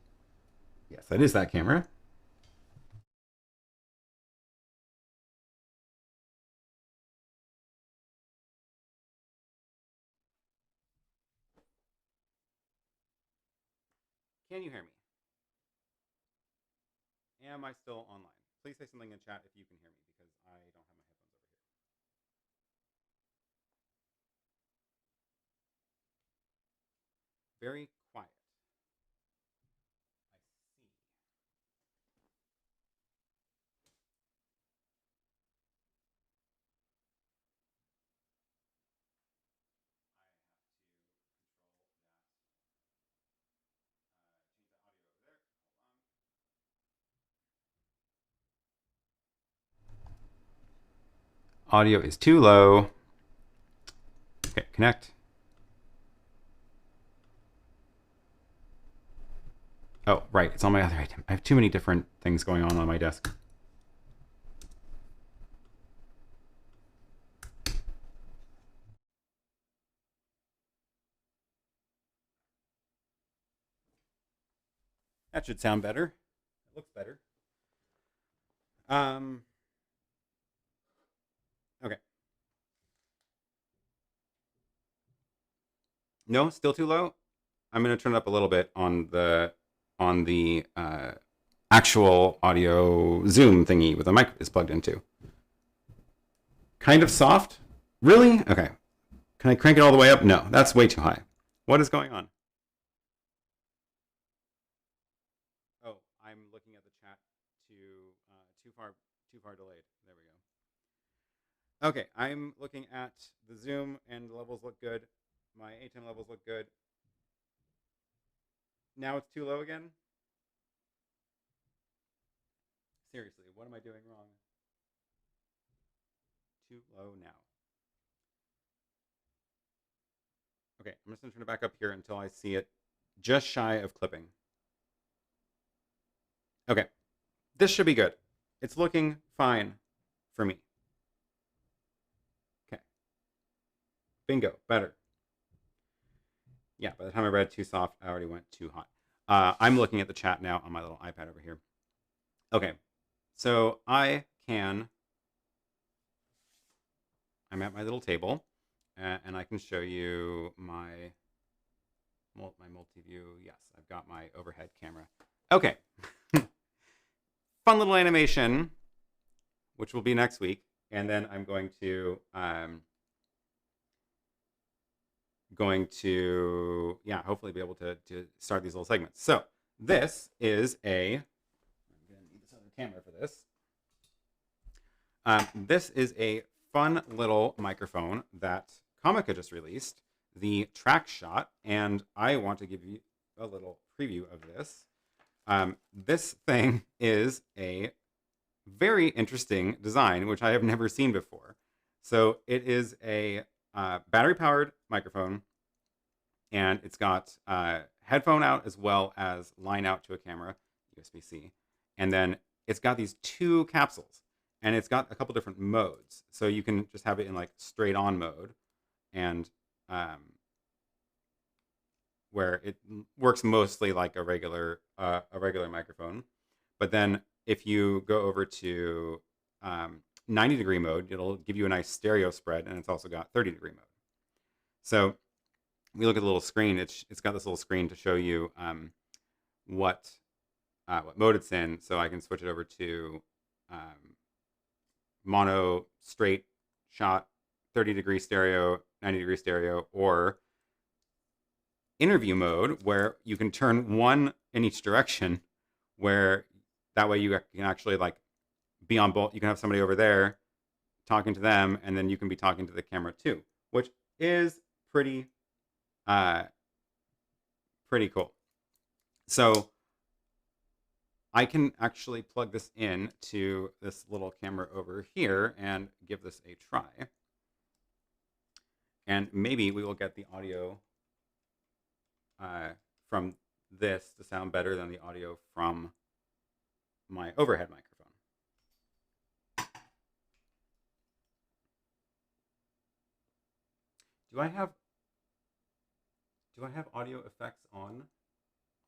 yes, that is that camera. Can you hear me? Am I still online? Please say something in chat if you can hear me, because I don't have my headphones over here. Very quiet. I see. I have to control that. Change the audio over there. Hold on. Audio is too low. Okay, connect. Oh, right. It's on my other item. I have too many different things going on my desk. That should sound better. It looks better. Okay. No, still too low. I'm going to turn it up a little bit on the actual audio Zoom thingy with the mic is plugged into. Kind of soft. Really? Okay. Can I crank it all the way up? No, that's way too high. What is going on? Oh, I'm looking at the chat too far delayed. There we go. Okay, I'm looking at the Zoom and the levels look good. My ATEM levels look good. Now it's too low again? Seriously, what am I doing wrong? Too low now. Okay, I'm just going to turn it back up here until I see it just shy of clipping. Okay, this should be good. It's looking fine for me. Okay. Bingo, better. Yeah, by the time I read too soft, I already went too hot. I'm looking at the chat now on my little iPad over here. Okay, so I'm at my little table, and I can show you my multi-view. Yes, I've got my overhead camera. Okay. Fun little animation, which will be next week. And then I'm going to hopefully be able to start these little segments. So this is I'm going to need this other camera for this. This is a fun little microphone that Comica just released, the Traxshot, and I want to give you a little preview of this. This thing is a very interesting design, which I have never seen before. So it is a battery-powered microphone, and it's got headphone out as well as line out to a camera, USB-C. And then it's got these two capsules, and it's got a couple different modes. So you can just have it in like straight on mode, and where it works mostly like a regular microphone. But then if you go over to 90-degree mode, it'll give you a nice stereo spread, and it's also got 30-degree mode. So we look at the little screen. It's got this little screen to show you what mode it's in. So I can switch it over to mono, straight shot, 30-degree stereo, 90-degree stereo, or interview mode, where you can turn one in each direction, where that way you can actually like be on both. You can have somebody over there talking to them, and then you can be talking to the camera too, which is pretty cool. So I can actually plug this in to this little camera over here and give this a try. And maybe we will get the audio from this to sound better than the audio from my overhead microphone. Do I have audio effects on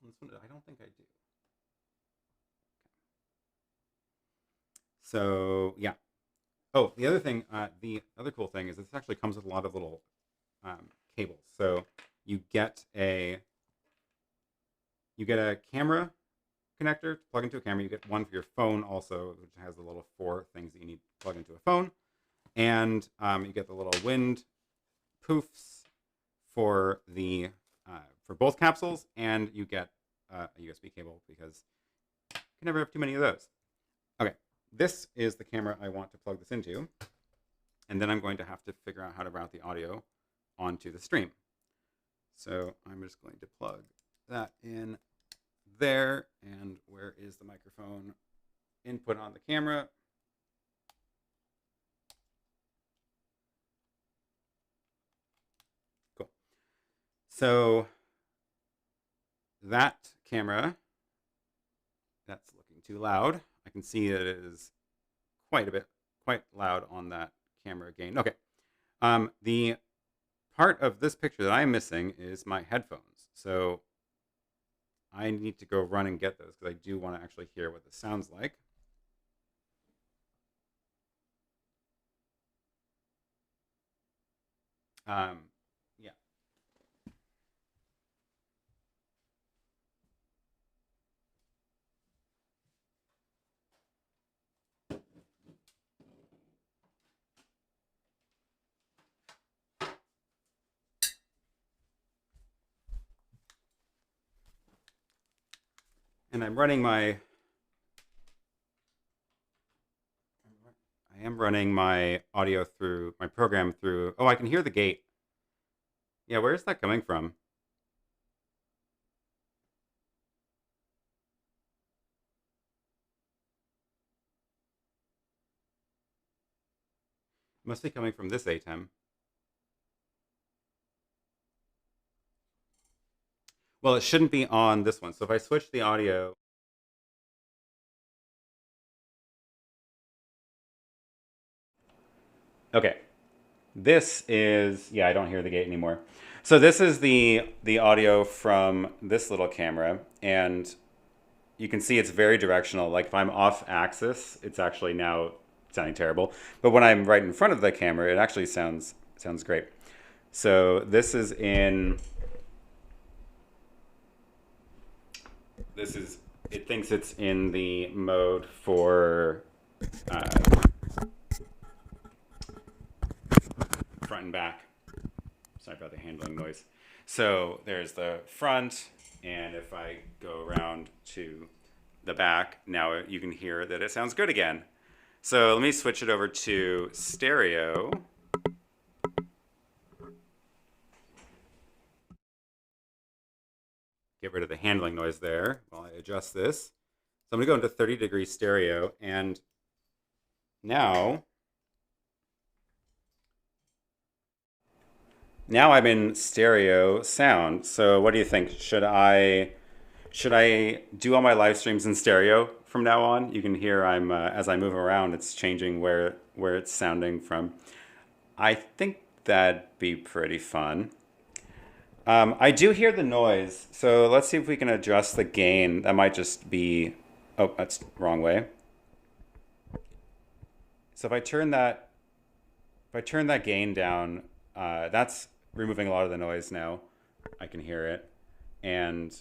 this one? I don't think I do. So yeah. Oh, the other thing, the other cool thing is this actually comes with a lot of little cables. So you get a camera connector to plug into a camera. You get one for your phone also, which has the little 4 things that you need to plug into a phone. And you get the little wind poofs for the for both capsules, and you get a USB cable because you can never have too many of those. Okay, this is the camera I want to plug this into, and then I'm going to have to figure out how to route the audio onto the stream. So I'm just going to plug that in there, and where is the microphone input on the camera? Cool. So that camera, that's looking too loud. I can see that it is quite loud on that camera gain. Okay. The part of this picture that I'm missing is my headphones. So I need to go run and get those because I do want to actually hear what this sounds like. Yeah. And I am running my audio through my program through. Oh, I can hear the gate. Yeah, where is that coming from? It must be coming from this ATEM. Well, it shouldn't be on this one. So if I switch the audio. Okay. This is, yeah, I don't hear the gate anymore. So this is the audio from this little camera, and you can see it's very directional. Like if I'm off axis, it's actually now sounding terrible. But when I'm right in front of the camera, it actually sounds great. So this is in, it thinks it's in the mode for front and back. Sorry about the handling noise. So there's the front, and if I go around to the back, now you can hear that it sounds good again. So let me switch it over to stereo. Get rid of the handling noise there while I adjust this. So I'm gonna go into 30-degree stereo, and now I'm in stereo sound. So what do you think? Should I do all my live streams in stereo from now on? You can hear I'm as I move around, it's changing where it's sounding from. I think that'd be pretty fun. I do hear the noise, so let's see if we can adjust the gain. That might just be, oh, that's the wrong way. So if I turn that gain down, that's removing a lot of the noise now. I can hear it, and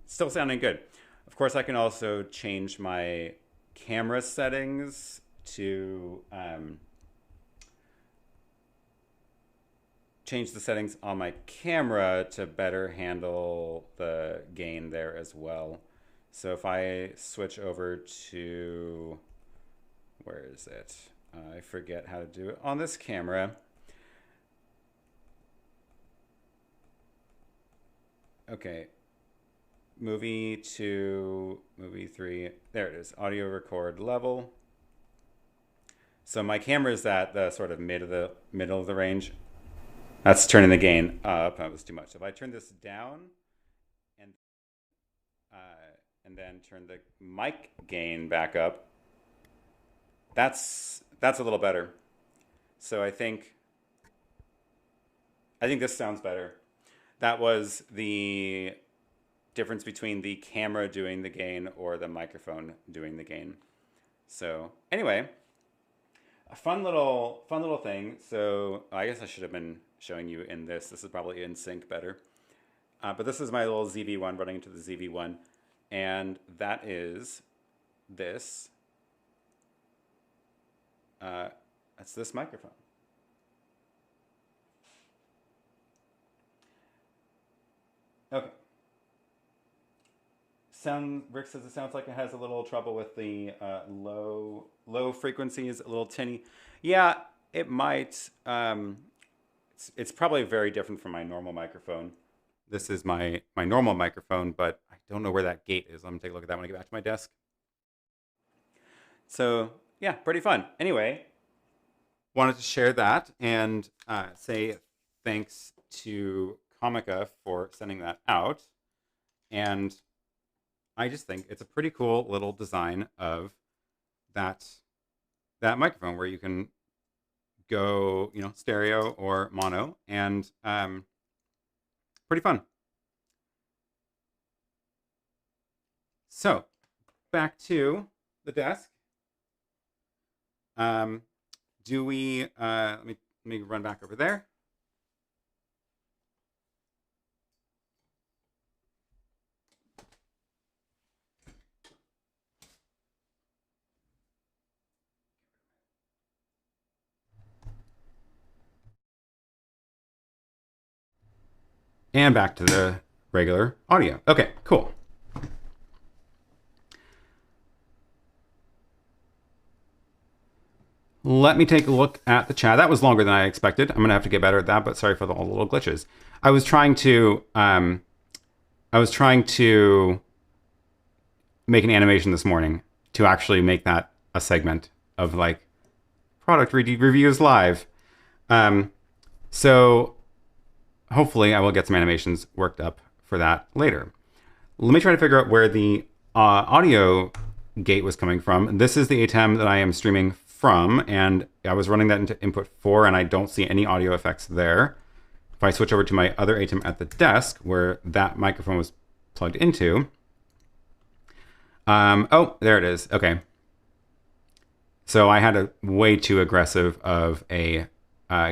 still sounding good. Of course, I can also change my camera settings to change the settings on my camera to better handle the gain there as well. So if I switch over to, where is it? I forget how to do it on this camera. Okay, movie 2, movie 3, there it is, audio record level. So my camera is at the sort of middle of the range. That's turning the gain up. That was too much. If I turn this down, and then turn the mic gain back up, that's a little better. So I think this sounds better. That was the difference between the camera doing the gain or the microphone doing the gain. So anyway, a fun little thing. So I guess I should have been showing you in this. This is probably in sync better. But this is my little ZV-1 running into the ZV-1. And that is this. That's this microphone. Okay. Rick says it sounds like it has a little trouble with the low frequencies, a little tinny. Yeah, it might. It's probably very different from my normal microphone. This is my normal microphone, but I don't know where that gate is. I'm gonna take a look at that when I get back to my desk. So yeah, pretty fun. Anyway, wanted to share that and say thanks to Comica for sending that out. And I just think it's a pretty cool little design of that microphone where you can go, stereo or mono, and pretty fun. So back to the desk. Do we? Let me run back over there. And back to the regular audio. Okay, cool. Let me take a look at the chat. That was longer than I expected. I'm gonna have to get better at that, but sorry for all the little glitches. I was trying to make an animation this morning to actually make that a segment of like product reviews live. So hopefully I will get some animations worked up for that later. Let me try to figure out where the audio gate was coming from. This is the ATEM that I am streaming from, and I was running that into input 4, and I don't see any audio effects there. If I switch over to my other ATEM at the desk, where that microphone was plugged into, oh, there it is. Okay. So I had a way too aggressive of a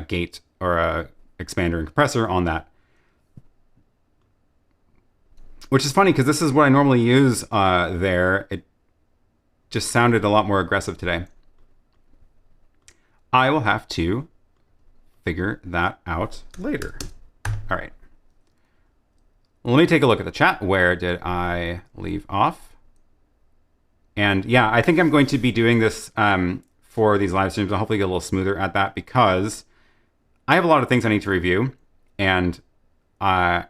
gate or a expander and compressor on that, which is funny because this is what I normally use there. It just sounded a lot more aggressive today. I will have to figure that out later. All right. Let me take a look at the chat. Where did I leave off? And yeah, I think I'm going to be doing this for these live streams. I'll hopefully get a little smoother at that because I have a lot of things I need to review, and I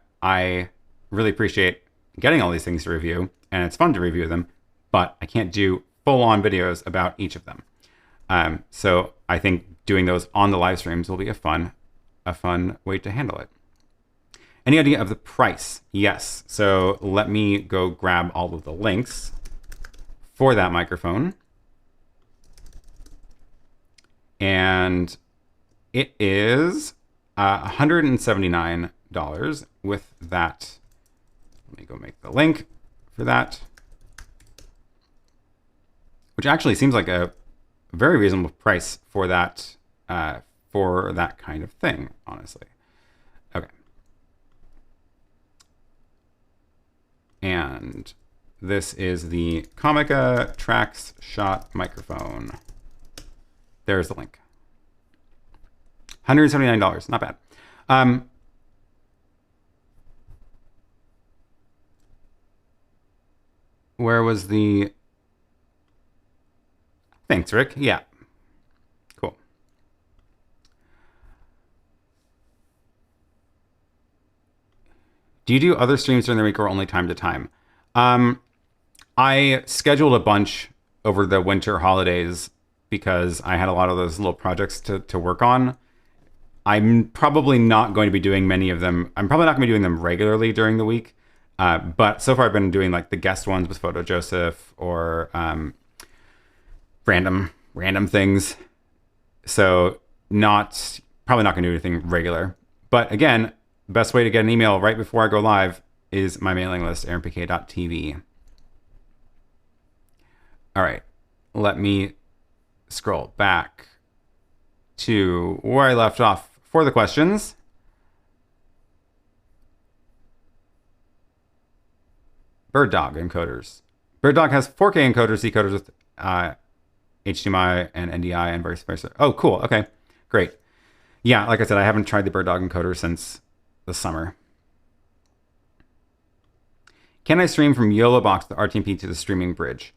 really appreciate getting all these things to review, and it's fun to review them, but I can't do full-on videos about each of them. So I think doing those on the live streams will be a fun way to handle it. Any idea of the price? Yes. So let me go grab all of the links for that microphone. And it is $179 with that. Let me go make the link for that, which actually seems like a very reasonable price for that kind of thing, honestly. Okay. And this is the Comica Traxshot microphone. There's the link. $179, not bad. Where was the... Thanks, Rick. Yeah. Cool. Do you do other streams during the week or only time to time? I scheduled a bunch over the winter holidays because I had a lot of those little projects to work on. I'm probably not going to be doing many of them. I'm probably not going to be doing them regularly during the week. But so far I've been doing like the guest ones with Photo Joseph or random things. So probably not gonna do anything regular. But again, best way to get an email right before I go live is my mailing list, aaronpk.tv. All right, let me scroll back to where I left off for the questions. BirdDog encoders. BirdDog has 4K encoders, decoders with HDMI and NDI and vice versa. Oh, cool. Okay, great. Yeah, like I said, I haven't tried the BirdDog encoder since the summer. Can I stream from YOLO box the RTMP to the streaming bridge?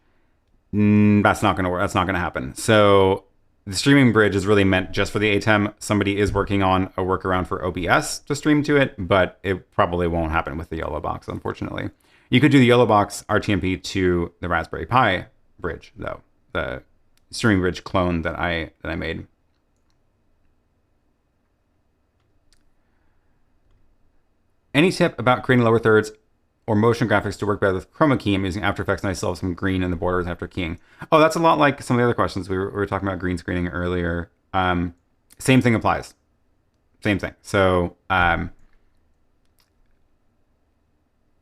That's not going to work. That's not going to happen. So the streaming bridge is really meant just for the ATEM. Somebody is working on a workaround for OBS to stream to it, but it probably won't happen with the YOLO box, unfortunately. You could do the YOLO box RTMP to the Raspberry Pi bridge, though, the streaming bridge clone that I made. Any tip about creating lower thirds or motion graphics to work better with Chroma Key? I'm using After Effects and I still have some green in the borders after keying. Oh, that's a lot like some of the other questions. We were talking about green screening earlier. Same thing applies. Same thing. So I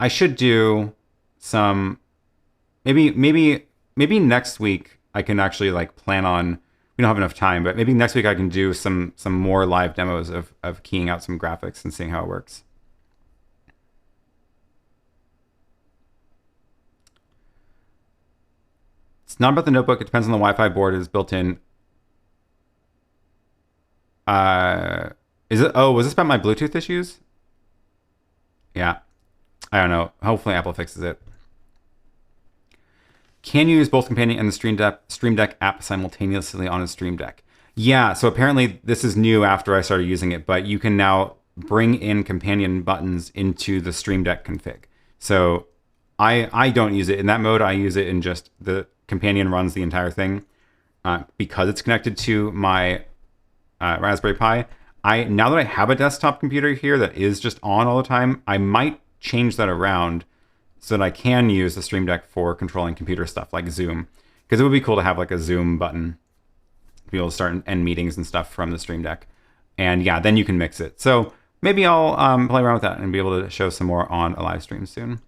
should do some, maybe next week I can actually like plan on, we don't have enough time, but maybe next week I can do some more live demos of keying out some graphics and seeing how it works. It's not about the notebook. It depends on the Wi-Fi board. It is built in. Is it? Oh, was this about my Bluetooth issues? Yeah. I don't know. Hopefully Apple fixes it. Can you use both Companion and the Stream Deck app simultaneously on a Stream Deck? Yeah. So apparently this is new after I started using it, but you can now bring in Companion buttons into the Stream Deck config. So I don't use it in that mode. I use it in just the Companion runs the entire thing because it's connected to my Raspberry Pi. Now that I have a desktop computer here that is just on all the time, I might change that around so that I can use the Stream Deck for controlling computer stuff like Zoom, because it would be cool to have like a Zoom button to be able to start and end meetings and stuff from the Stream Deck. And yeah, then you can mix it. So maybe I'll play around with that and be able to show some more on a live stream soon.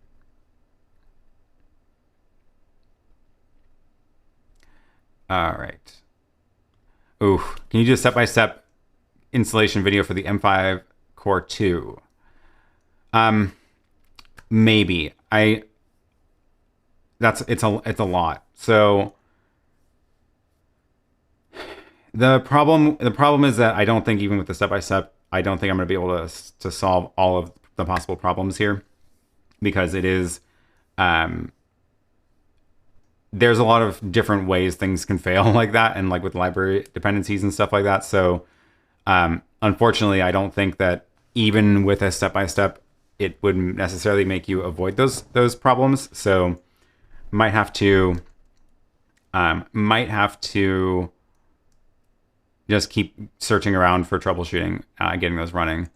All right. Ooh, can you do a step-by-step installation video for the M5 Core 2? Maybe. It's a lot. So the problem is that I don't think even with the step-by-step, I don't think I'm going to be able to solve all of the possible problems here, because it is there's a lot of different ways things can fail like that, and like with library dependencies and stuff like that. So unfortunately, I don't think that even with a step-by-step, it wouldn't necessarily make you avoid those problems. So might have to just keep searching around for troubleshooting, getting those running.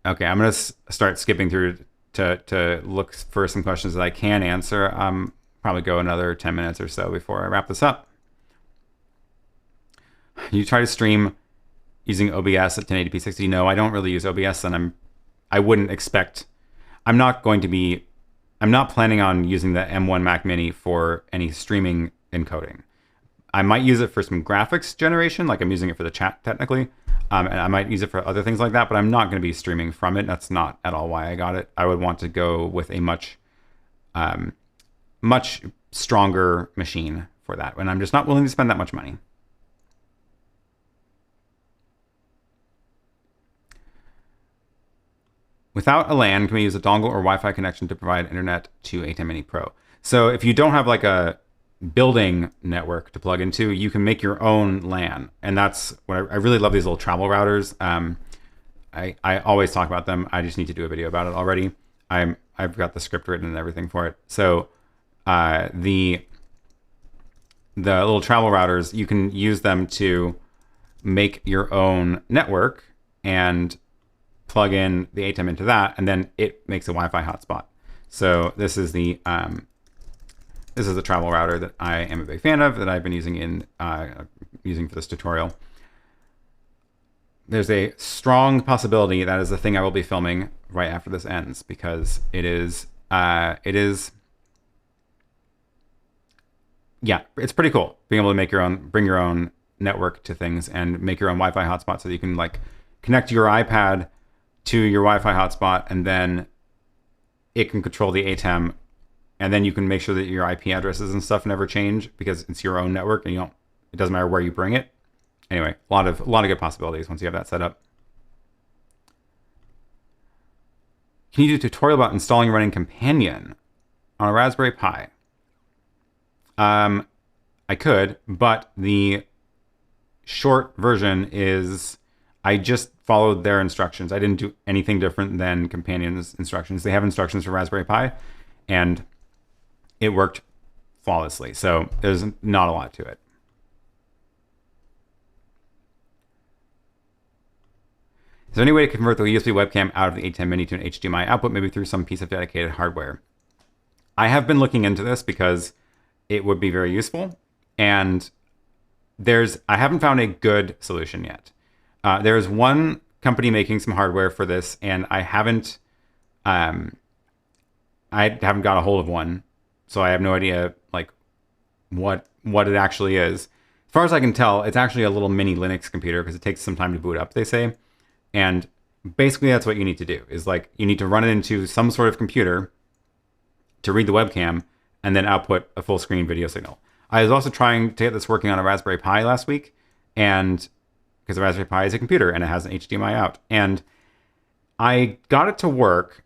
Okay, I'm gonna start skipping through to look for some questions that I can answer. Probably go another 10 minutes or so before I wrap this up. You try to stream using OBS at 1080p 60? No, I don't really use OBS, and I wouldn't expect. I'm not planning on using the M1 Mac Mini for any streaming encoding. I might use it for some graphics generation, like I'm using it for the chat technically. And I might use it for other things like that, but I'm not going to be streaming from it. That's not at all why I got it. I would want to go with a much stronger machine for that, and I'm just not willing to spend that much money. Without a LAN, can we use a dongle or Wi-Fi connection to provide internet to ATEM Mini Pro? So if you don't have like a building network to plug into, you can make your own LAN, and that's what I really love, these little travel routers. I always talk about them. I just need to do a video about it already. I've got the script written and everything for it. So the little travel routers, you can use them to make your own network and plug in the ATEM into that, and then it makes a Wi-Fi hotspot. So this is the travel router that I am a big fan of, that I've been using for this tutorial. There's a strong possibility that is the thing I will be filming right after this ends, because it's pretty cool being able to bring your own network to things and make your own Wi-Fi hotspot, so that you can like connect your iPad to your Wi-Fi hotspot, and then it can control the ATEM, and then you can make sure that your IP addresses and stuff never change, because it's your own network and it doesn't matter where you bring it. Anyway, a lot of good possibilities once you have that set up. Can you do a tutorial about installing and running Companion on a Raspberry Pi? I could, but the short version is I just followed their instructions. I didn't do anything different than Companion's instructions. They have instructions for Raspberry Pi, and it worked flawlessly. So there's not a lot to it. Is there any way to convert the USB webcam out of the ATEM Mini to an HDMI output, maybe through some piece of dedicated hardware? I have been looking into this because it would be very useful, and I haven't found a good solution yet. There's one company making some hardware for this, and I haven't got a hold of one, so I have no idea like what it actually is. As far as I can tell, it's actually a little mini Linux computer, because it takes some time to boot up, they say. And basically that's what you need to do, is like you need to run it into some sort of computer to read the webcam and then output a full screen video signal. I was also trying to get this working on a Raspberry Pi last week, and because the Raspberry Pi is a computer and it has an HDMI out, and I got it to work.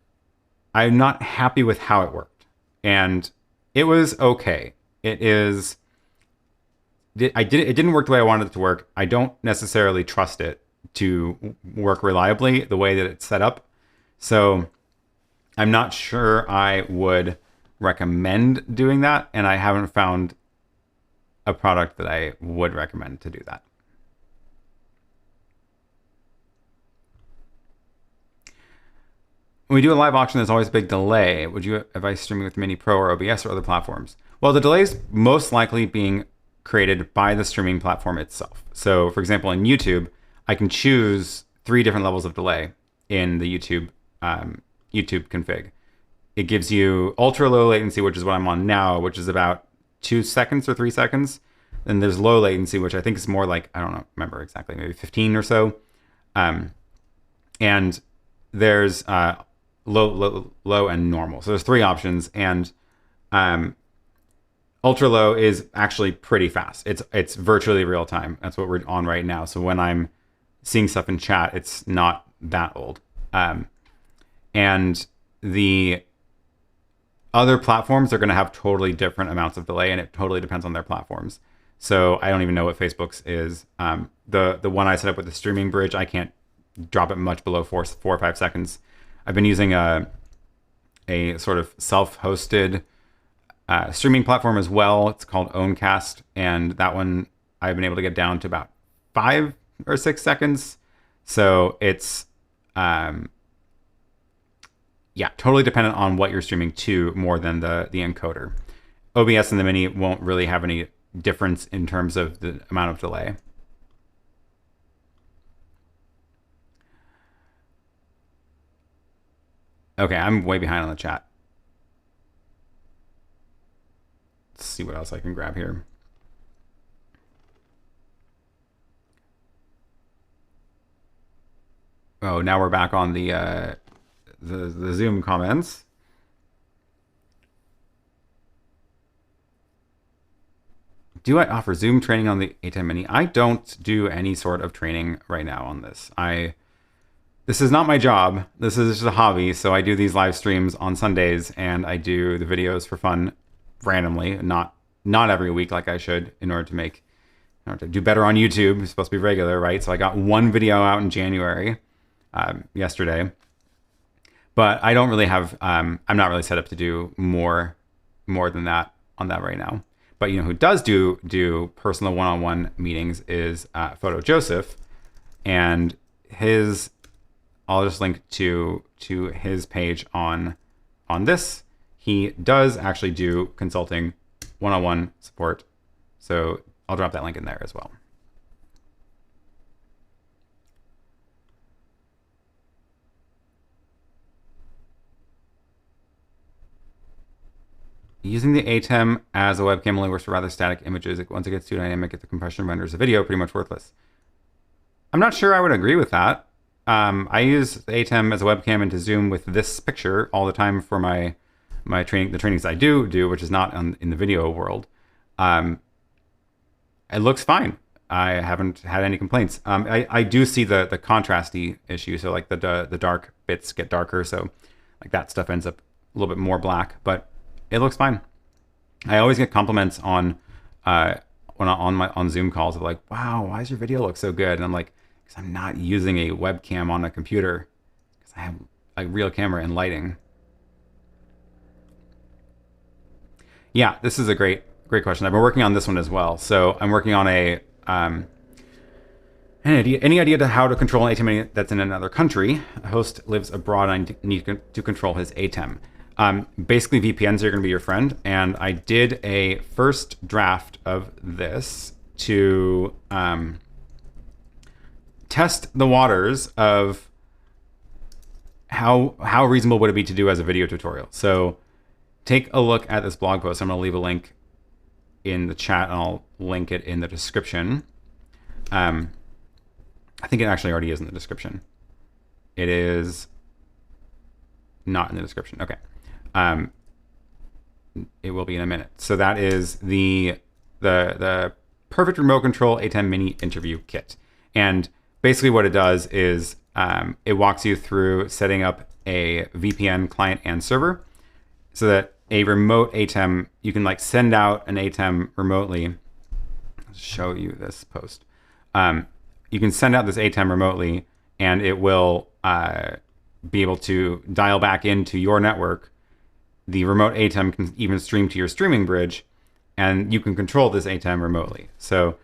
I'm not happy with how it worked, and it was okay. It didn't work the way I wanted it to work. I don't necessarily trust it to work reliably the way that it's set up. So I'm not sure I would recommend doing that, and I haven't found a product that I would recommend to do that. When we do a live auction, there's always a big delay. Would you advise streaming with Mini Pro or OBS or other platforms? Well, the delay is most likely being created by the streaming platform itself. So for example, in YouTube, I can choose 3 different levels of delay in the YouTube config. It gives you ultra low latency, which is what I'm on now, which is about 2 seconds or 3 seconds. Then there's low latency, which I think is more like, I don't remember exactly, maybe 15 or so. And there's low and normal. So there's 3 options, and ultra low is actually pretty fast. It's virtually real time. That's what we're on right now. So when I'm seeing stuff in chat, it's not that old. And the other platforms are going to have totally different amounts of delay, and it totally depends on their platforms. So I don't even know what Facebook's is. The one I set up with the streaming bridge, I can't drop it much below 4 or 5 seconds. I've been using a sort of self-hosted streaming platform as well. It's called Owncast, and that one I've been able to get down to about 5 or 6 seconds. So it's totally dependent on what you're streaming to more than the encoder. OBS and the Mini won't really have any difference in terms of the amount of delay. Okay, I'm way behind on the chat. Let's see what else I can grab here. Oh, now we're back on the Zoom comments. Do I offer Zoom training on the ATEM Mini? I don't do any sort of training right now on this. This is not my job. This is just a hobby. So I do these live streams on Sundays, and I do the videos for fun randomly, not every week like I should, in order to do better on YouTube. It's supposed to be regular, right? So I got one video out in January, yesterday, but I don't really have, I'm not really set up to do more than that on that right now. But who does do personal one-on-one meetings is Photo Joseph, and I'll just link to his page on this. He does actually do consulting, one-on-one support. So I'll drop that link in there as well. Using the ATEM as a webcam only works for rather static images. Once it gets too dynamic, if the compression renders the video pretty much worthless. I'm not sure I would agree with that. I use the ATEM as a webcam and to zoom with this picture all the time for my training, the trainings I do, which is not in the video world. It looks fine. I haven't had any complaints. I do see the contrasty issue. So like the dark bits get darker. So like that stuff ends up a little bit more black, but it looks fine. I always get compliments on on Zoom calls of like, wow, why does your video look so good? And I'm like, because I'm not using a webcam on a computer, because I have a real camera and lighting. Yeah, this is a great question. I've been working on this one as well. So I'm working on any idea to how to control an ATEM that's in another country? A host lives abroad and I need to control his ATEM. Basically, VPNs are going to be your friend. And I did a first draft of this to test the waters of how reasonable would it be to do as a video tutorial. So take a look at this blog post. I'm going to leave a link in the chat and I'll link it in the description. I think it actually already is in the description. It is not in the description. Okay. It will be in a minute. So that is the perfect remote control ATEM Mini interview kit. And basically what it does is it walks you through setting up a VPN client and server so that a remote ATEM, you can like send out an ATEM remotely. I'll show you this post. You can send out this ATEM remotely and it will be able to dial back into your network. The remote ATEM can even stream to your streaming bridge and you can control this ATEM remotely. So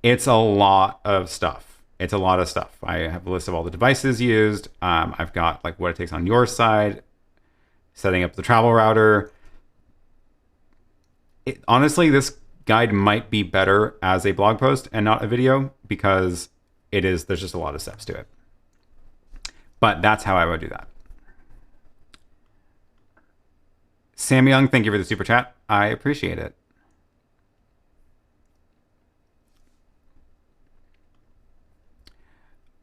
it's a lot of stuff. It's a lot of stuff. I have a list of all the devices used. I've got like what it takes on your side, setting up the travel router. Honestly, this guide might be better as a blog post and not a video because there's just a lot of steps to it. But that's how I would do that. Sam Young, thank you for the super chat. I appreciate it.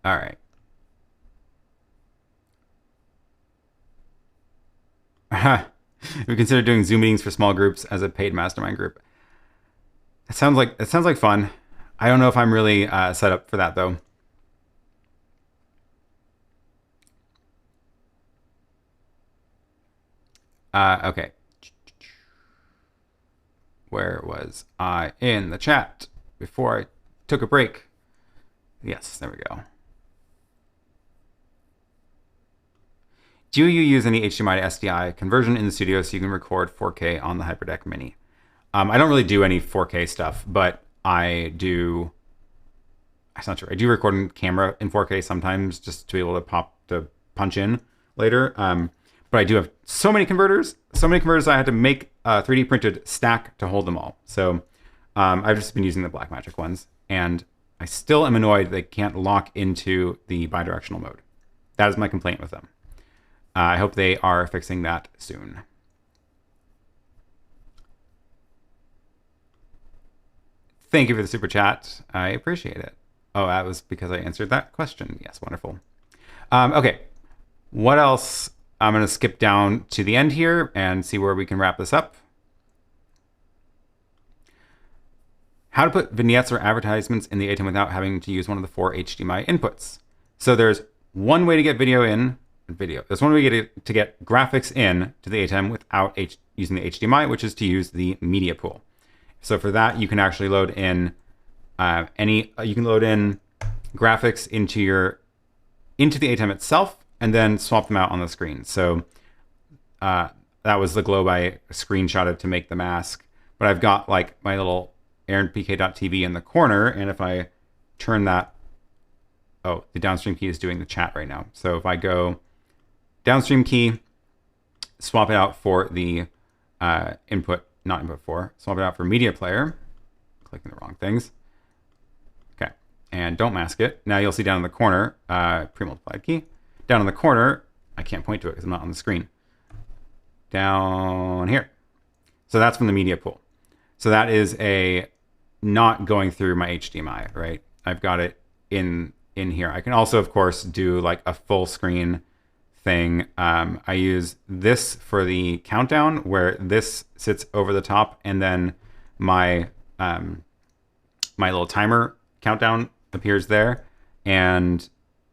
All right. We consider doing Zoom meetings for small groups as a paid mastermind group. It sounds like fun. I don't know if I'm really set up for that though. Okay. Where was I in the chat before I took a break? Yes, there we go. Do you use any HDMI to SDI conversion in the studio so you can record 4K on the Hyperdeck Mini? I don't really do any 4K stuff, but I do. That's not true. I do record in camera in 4K sometimes just to be able to punch in later. But I do have so many converters I had to make a 3D printed stack to hold them all. So I've just been using the Blackmagic ones, and I still am annoyed they can't lock into the bidirectional mode. That is my complaint with them. I hope they are fixing that soon. Thank you for the super chat. I appreciate it. Oh, that was because I answered that question. Yes, wonderful. Okay, what else? I'm going to skip down to the end here and see where we can wrap this up. How to put vignettes or advertisements in the ATEM without having to use one of the 4 HDMI inputs. So there's one way to get There's one way to get graphics in to the ATEM without using the HDMI, which is to use the media pool. So for that, you can actually load in you can load in graphics into the ATEM itself and then swap them out on the screen. So that was the globe I screenshotted to make the mask. but I've got like my little AaronPK.tv in the corner, and if I turn that, oh, the downstream key is doing the chat right now. So if I go downstream key, swap it out for the input, not input 4, swap it out for media player, clicking the wrong things. Okay, and don't mask it. Now you'll see down in the corner, pre-multiplied key. Down in the corner, I can't point to it because I'm not on the screen. Down here. So that's from the media pool. So that is a not going through my HDMI, right? I've got it in here. I can also, of course, do like a full screen thing. I use this for the countdown where this sits over the top, and then my my little timer countdown appears there, and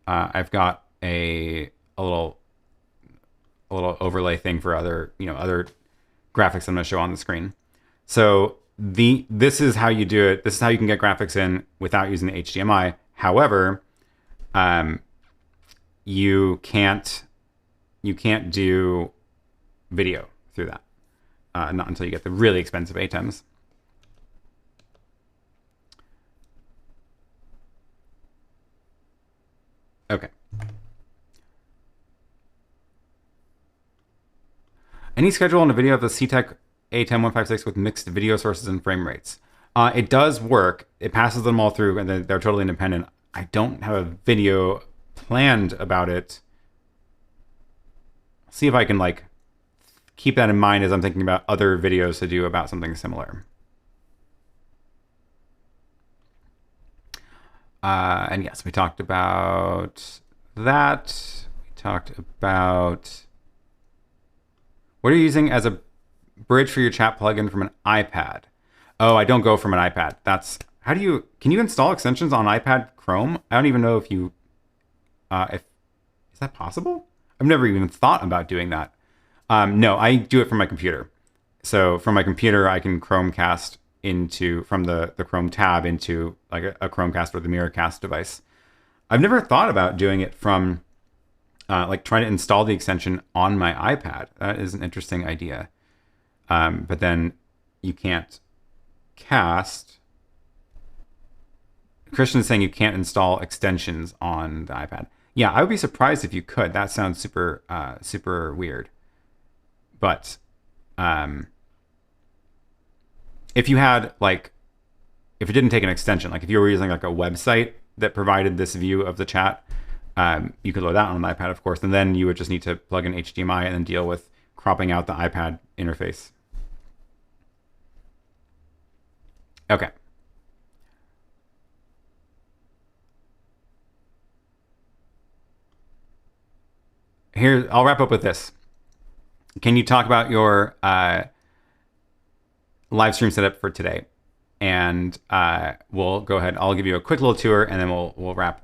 I've got a little overlay thing for other other graphics I'm going to show on the screen. So this is how you do it. This is how you can get graphics in without using the HDMI. However, you can't do video through that. Not until you get the really expensive ATEMs. Okay. Any schedule on a video of the CTEK ATEM 156 with mixed video sources and frame rates? It does work. It passes them all through, and they're totally independent. I don't have a video planned about it. See if I can like keep that in mind as I'm thinking about other videos to do about something similar. And yes, we talked about that. We talked about what are you using as a bridge for your chat plugin from an iPad? Oh, I don't go from an iPad. That's can you install extensions on iPad Chrome? I don't even know if you, is that possible? I've never even thought about doing that. No, I do it from my computer. So from my computer, I can Chromecast from the Chrome tab into like a Chromecast or the Miracast device. I've never thought about doing it from like trying to install the extension on my iPad. That is an interesting idea. But then you can't cast. Christian is saying you can't install extensions on the iPad. Yeah, I would be surprised if you could. That sounds super, super weird. But if you had like, if it didn't take an extension, like if you were using like a website that provided this view of the chat, you could load that on an iPad, of course, and then you would just need to plug in HDMI and then deal with cropping out the iPad interface. Okay. Here, I'll wrap up with this. Can you talk about your live stream setup for today? And we'll go ahead. I'll give you a quick little tour, and then we'll wrap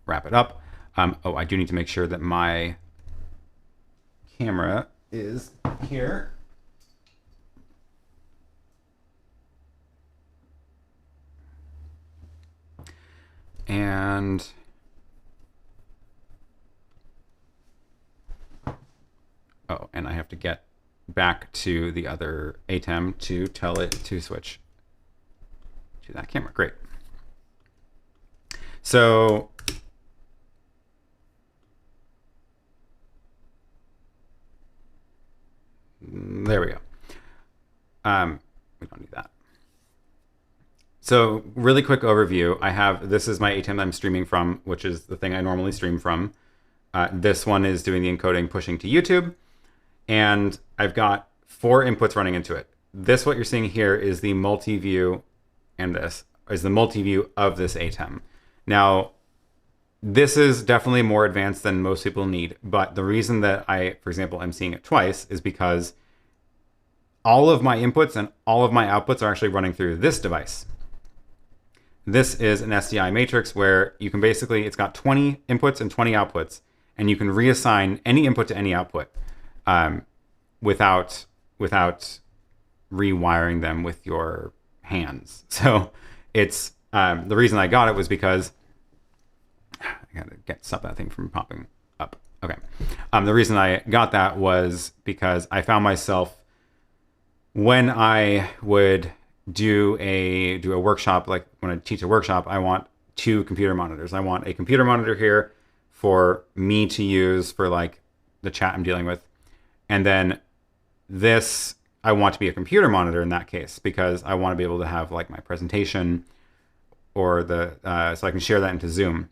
it up. Oh, I do need to make sure that my camera is here. And oh, and I have to get back to the other ATEM to tell it to switch to that camera. Great. So there we go. We don't need that. So really quick overview. This is my ATEM I'm streaming from, which is the thing I normally stream from. This one is doing the encoding, pushing to YouTube. And I've got 4 inputs running into it. What you're seeing here is the multi-view, and this is the multi-view of this ATEM. Now, this is definitely more advanced than most people need, but the reason that I, for example, am seeing it twice is because all of my inputs and all of my outputs are actually running through this device. This is an SDI matrix where you can basically, it's got 20 inputs and 20 outputs, and you can reassign any input to any output without rewiring them with your hands. So it's the reason I got it was because I gotta stop that thing from popping up. Okay. The reason I got that was because I found myself when I would do a workshop, like when I teach a workshop, I want 2 computer monitors. I want a computer monitor here for me to use for like the chat I'm dealing with. And then this, I want to be a computer monitor in that case, because I want to be able to have like my presentation or so I can share that into Zoom.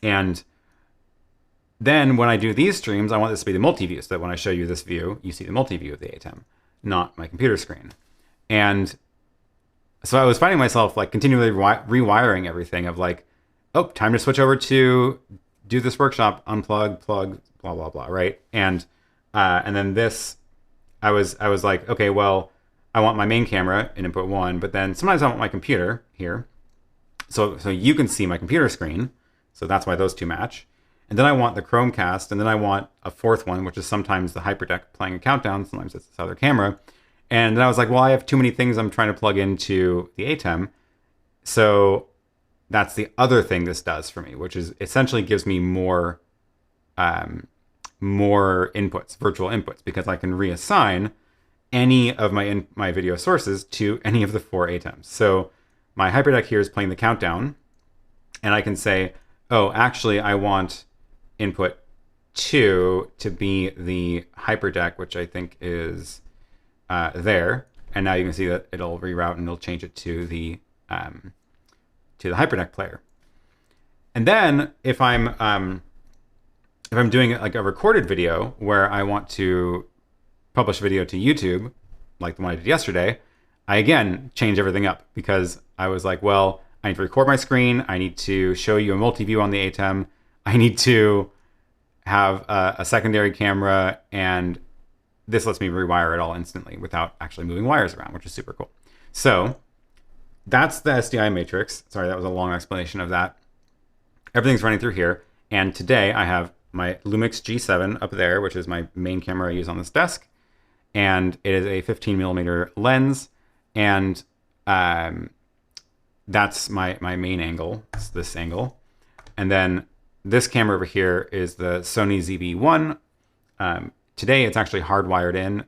And then when I do these streams, I want this to be the multi-view, so that when I show you this view, you see the multi-view of the ATEM, not my computer screen. And so I was finding myself like continually rewiring everything of like, oh, time to switch over to do this workshop, unplug, plug, blah, blah, blah, right? And then this, I was like, okay, well, I want my main camera in input 1, but then sometimes I want my computer here. So you can see my computer screen. So that's why those 2 match. And then I want the Chromecast, and then I want a 4th one, which is sometimes the Hyperdeck playing a countdown. Sometimes it's this other camera. And then I was like, well, I have too many things I'm trying to plug into the ATEM. So that's the other thing this does for me, which is essentially gives me more inputs, virtual inputs, because I can reassign any of my video sources to any of the 4 ATEMs. So my Hyperdeck here is playing the countdown, and I can say, oh, actually, I want input 2 to be the Hyperdeck, which I think is there. And now you can see that it'll reroute and it'll change it to the Hyperdeck player. And then if I'm doing like a recorded video where I want to publish video to YouTube, like the one I did yesterday, I again change everything up, because I was like, well, I need to record my screen. I need to show you a multi-view on the ATEM. I need to have a secondary camera, and this lets me rewire it all instantly without actually moving wires around, which is super cool. So that's the SDI matrix. Sorry, that was a long explanation of that. Everything's running through here. And today I have my Lumix G7 up there, which is my main camera I use on this desk. And it is a 15mm lens. And that's my main angle. It's this angle. And then this camera over here is the Sony ZV-1. Today it's actually hardwired in.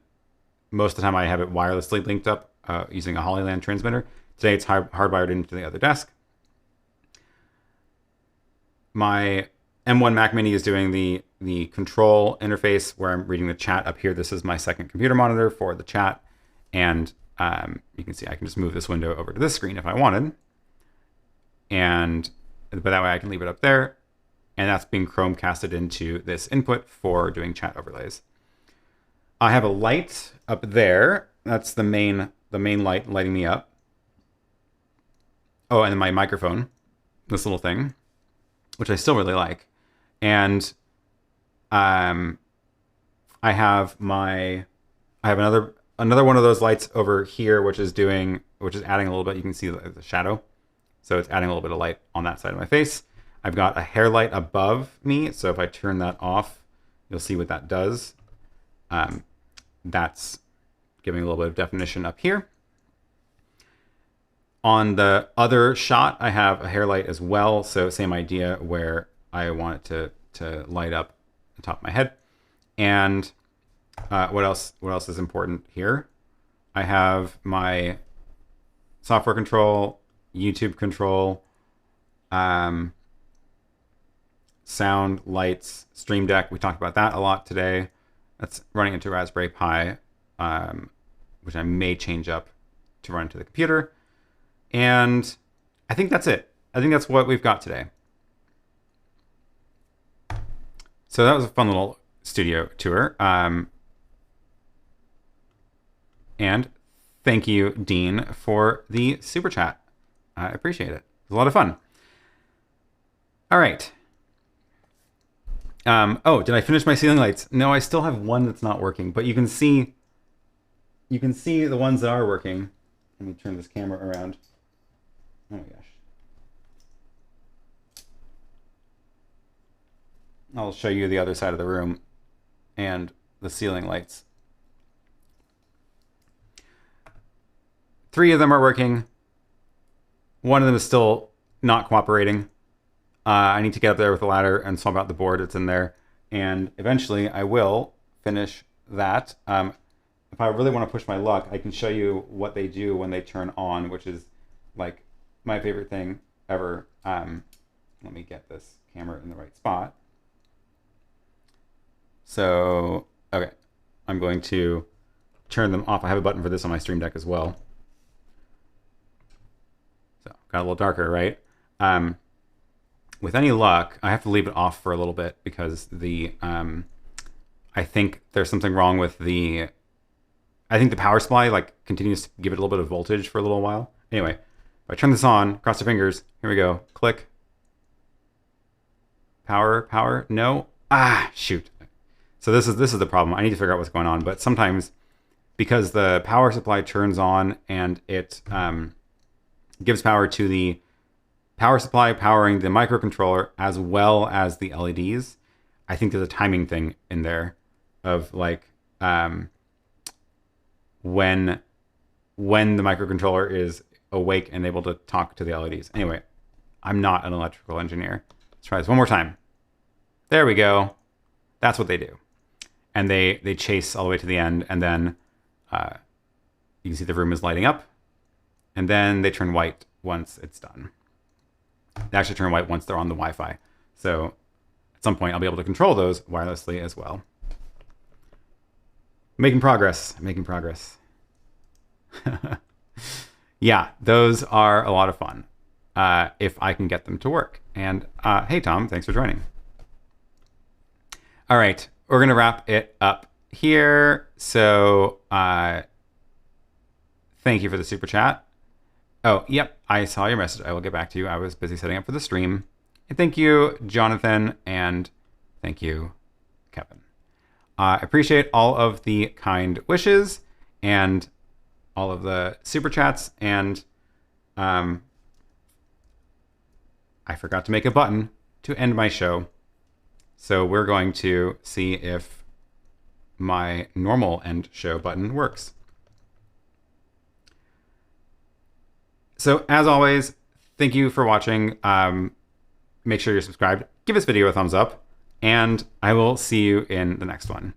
Most of the time I have it wirelessly linked up using a Hollyland transmitter. Today it's hardwired into the other desk. My M1 Mac Mini is doing the control interface where I'm reading the chat up here. This is my second computer monitor for the chat. And you can see I can just move this window over to this screen if I wanted. But that way I can leave it up there. And that's being Chromecasted into this input for doing chat overlays. I have a light up there. That's the main light lighting me up. Oh, and then my microphone, this little thing, which I still really like. And I have another one of those lights over here, which is adding a little bit. You can see the shadow. So it's adding a little bit of light on that side of my face. I've got a hair light above me. So if I turn that off, you'll see what that does. That's giving a little bit of definition up here. On the other shot, I have a hair light as well. So same idea, where I want it to light up the top of my head. And what else is important here? I have my software control, YouTube control, sound, lights, Stream Deck. We talked about that a lot today. That's running into Raspberry Pi, which I may change up to run into the computer. And I think that's it. I think that's what we've got today. So that was a fun little studio tour. And thank you, Dean, for the super chat. I appreciate it. It was a lot of fun. All right. Oh, did I finish my ceiling lights? No, I still have one that's not working, but you can see the ones that are working. Let me turn this camera around. Oh my gosh. I'll show you the other side of the room and the ceiling lights. 3 of them are working. One of them is still not cooperating. I need to get up there with a ladder and swap out the board that's in there. And eventually I will finish that. if I really want to push my luck, I can show you what they do when they turn on, which is like my favorite thing ever. Let me get this camera in the right spot. So, okay, I'm going to turn them off. I have a button for this on my Stream Deck as well. So, got a little darker, right? With any luck, I have to leave it off for a little bit because the, I think there's something wrong with the, I think the power supply like continues to give it a little bit of voltage for a little while. Anyway, if I turn this on, cross your fingers, here we go, click. Power, no. Ah, shoot. So this is the problem. I need to figure out what's going on, but sometimes because the power supply turns on and it gives power to the power supply powering the microcontroller as well as the LEDs, I think there's a timing thing in there of like when the microcontroller is awake and able to talk to the LEDs. Anyway, I'm not an electrical engineer. Let's try this one more time. There we go. That's what they do. And they chase all the way to the end, and then you can see the room is lighting up, and then they turn white once it's done. They actually turn white once they're on the Wi-Fi. So at some point, I'll be able to control those wirelessly as well. Making progress, making progress. Yeah, those are a lot of fun if I can get them to work. And hey, Tom, thanks for joining. All right, we're going to wrap it up here. So thank you for the super chat. Oh, yep, I saw your message. I will get back to you. I was busy setting up for the stream. And thank you, Jonathan, and thank you, Kevin. I appreciate all of the kind wishes and all of the super chats. And I forgot to make a button to end my show. So we're going to see if my normal end show button works. So as always, thank you for watching. Make sure you're subscribed. Give this video a thumbs up, and I will see you in the next one.